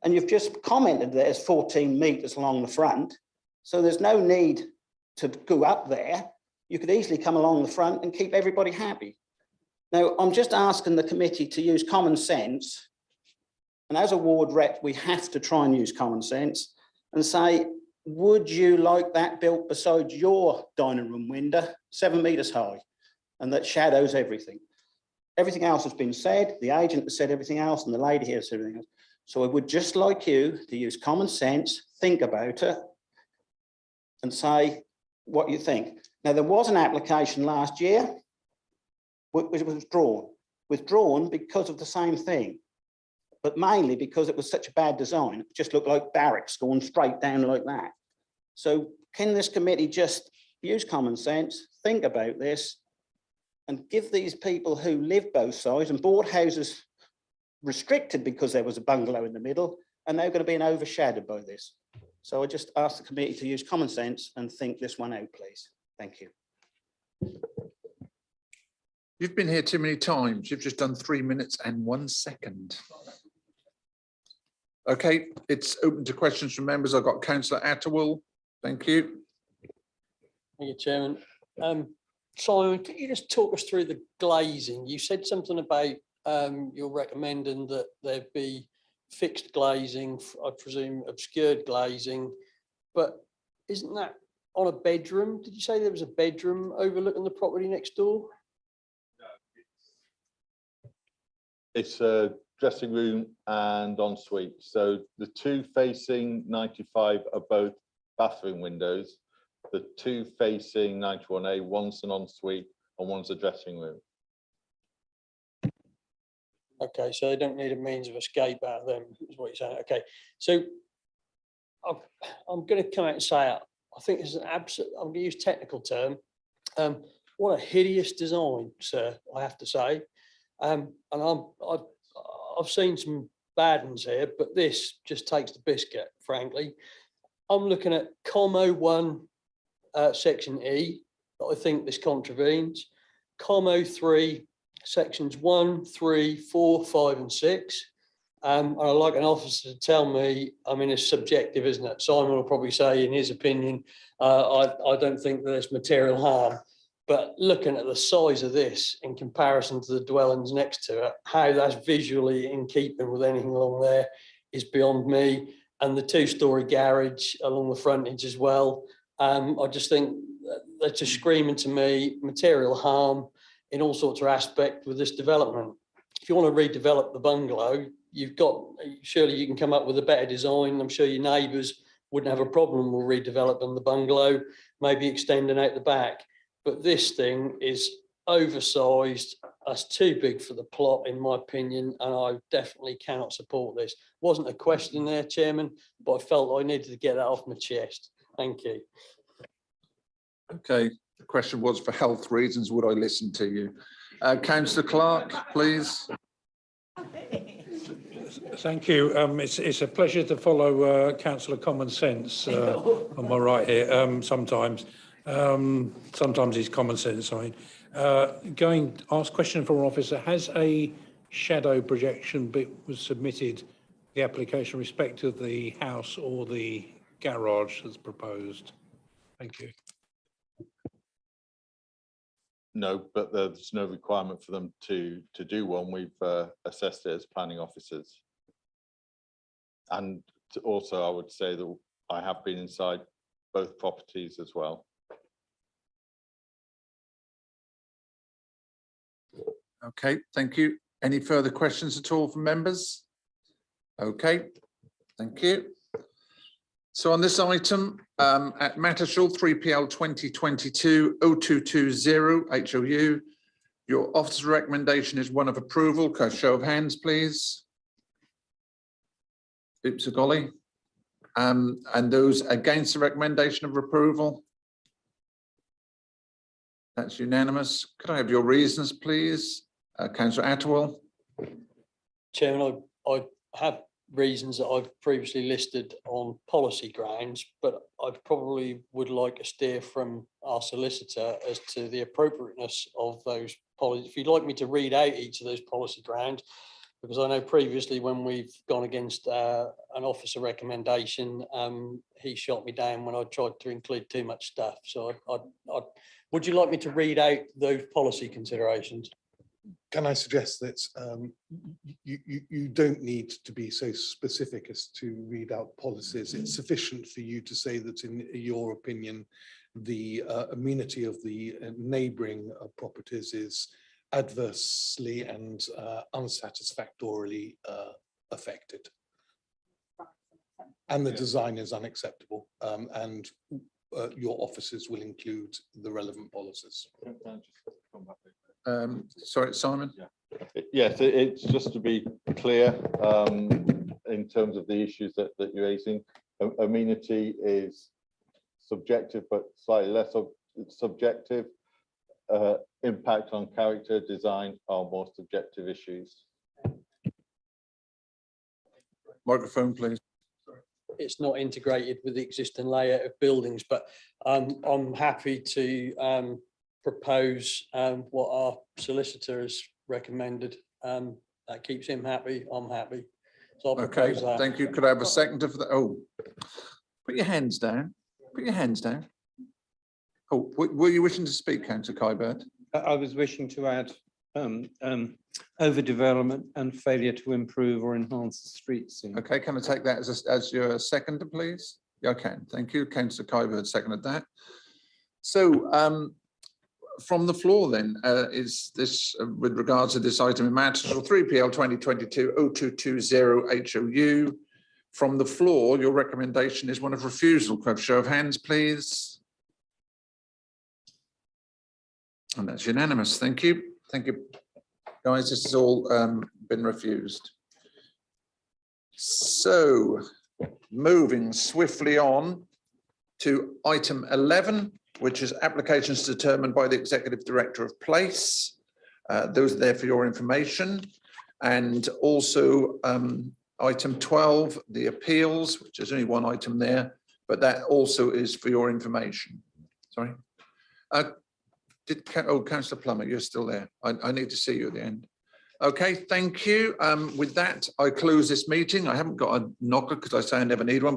And you've just commented that it's 14 meters along the front. So there's no need to go up there. You could easily come along the front and keep everybody happy. Now, I'm just asking the committee to use common sense. And as a ward rep, we have to try and use common sense and say, would you like that built beside your dining room window, 7 meters high, and that shadows everything? Everything else has been said. The agent has said everything else, and the lady here has said everything else. So I would just like you to use common sense, think about it, and say what you think. Now, there was an application last year, which was withdrawn because of the same thing, but mainly because it was such a bad design. It just looked like barracks going straight down like that. So can this committee just use common sense, think about this, and give these people who live both sides and bought houses restricted because there was a bungalow in the middle, and they're going to be overshadowed by this. So I just ask the committee to use common sense and think this one out, please. Thank you. You've been here too many times. You've just done 3 minutes and 1 second. Okay, it's open to questions from members. I've got Councillor Attawell. Thank you. Thank you, Chairman. Simon, can you just talk us through the glazing? You said something about you're recommending that there be fixed glazing, I presume obscured glazing, but isn't that on a bedroom? Did you say there was a bedroom overlooking the property next door? It's a dressing room and ensuite. So the two facing 95 are both bathroom windows. The two facing 91A, one's an ensuite and one's a dressing room. Okay, so they don't need a means of escape out of them, is what you're saying. Okay, so I'm going to come out and say it. I think it's an absolute, I'm going to use technical term. What a hideous design, sir, I have to say. And I've seen some bad ones here, but this just takes the biscuit, frankly. I'm looking at Commo 1, section E, that I think this contravenes. Commo 3, sections 1, 3, 4, 5, and 6. And I'd like an officer to tell me, I mean, it's subjective, isn't it? Simon will probably say, in his opinion, I don't think that there's material harm. But looking at the size of this in comparison to the dwellings next to it, how that's visually in keeping with anything along there is beyond me. And the two-storey garage along the frontage as well. I just think they're just screaming to me material harm in all sorts of aspects with this development. If you want to redevelop the bungalow, surely you can come up with a better design. I'm sure your neighbours wouldn't have a problem with redeveloping the bungalow, maybe extending out the back. But this thing is oversized. That's too big for the plot, in my opinion, and I definitely cannot support this. Wasn't a question there, Chairman, but I felt I needed to get that off my chest. Thank you. Okay, the question was for health reasons, would I listen to you? Councillor Clark, please. Thank you. It's a pleasure to follow councillor Common Sense. Am I right here? Sometimes he's common sense. I mean, ask question for an officer. Has a shadow projection bit was submitted? The application in respect of the house or the garage that's proposed. Thank you. No, but there's no requirement for them to do one. We've assessed it as planning officers. And also, I would say that I have been inside both properties as well. Okay, thank you. Any further questions at all from members? Okay, thank you. So on this item, at Mattershall 3PL 2022-0220 HOU, your officer's recommendation is one of approval. Can I show of hands, please? Oops, a golly. And those against the recommendation of approval? That's unanimous. Could I have your reasons, please? Councillor Attwell. Chairman, I have reasons that I've previously listed on policy grounds, but I probably would like a steer from our solicitor as to the appropriateness of those policies. If you'd like me to read out each of those policy grounds, because I know previously when we've gone against an officer recommendation, he shot me down when I tried to include too much stuff. So would you like me to read out those policy considerations? Can I suggest that you don't need to be so specific as to read out policies? It's sufficient for you to say that, in your opinion, the amenity of the neighbouring properties is adversely and unsatisfactorily affected, and the design is unacceptable, and your officers will include the relevant policies. Sorry, Simon. Yes, it's just to be clear in terms of the issues that you're raising. Amenity is subjective, but slightly less subjective. Impact on character design are more subjective issues. Microphone, please. It's not integrated with the existing layout of buildings, but I'm happy to propose what our solicitor has recommended. That keeps him happy, I'm happy. So I'll propose that. Thank you. Could I have a seconder for that? Oh, put your hands down. Put your hands down. Oh, were you wishing to speak, Councillor Kybert? I was wishing to add overdevelopment and failure to improve or enhance the street scene. Okay, can I take that as your seconder, please? Yeah, I can. Thank you. Councillor Kybert seconded that. So from the floor then, is this with regards to this item in Mattershall 3PL 2022-0220 HOU. From the floor, your recommendation is one of refusal. Could I have a show of hands, please? And that's unanimous. Thank you. Thank you, guys. This has all been refused. So moving swiftly on to item 11, which is applications determined by the Executive Director of Place. Those are there for your information. And also item 12, the appeals, which is only one item there, but that also is for your information. Sorry. Councillor Plummer, you're still there. I need to see you at the end. Okay, thank you. With that, I close this meeting. I haven't got a knocker because I say I never need one, but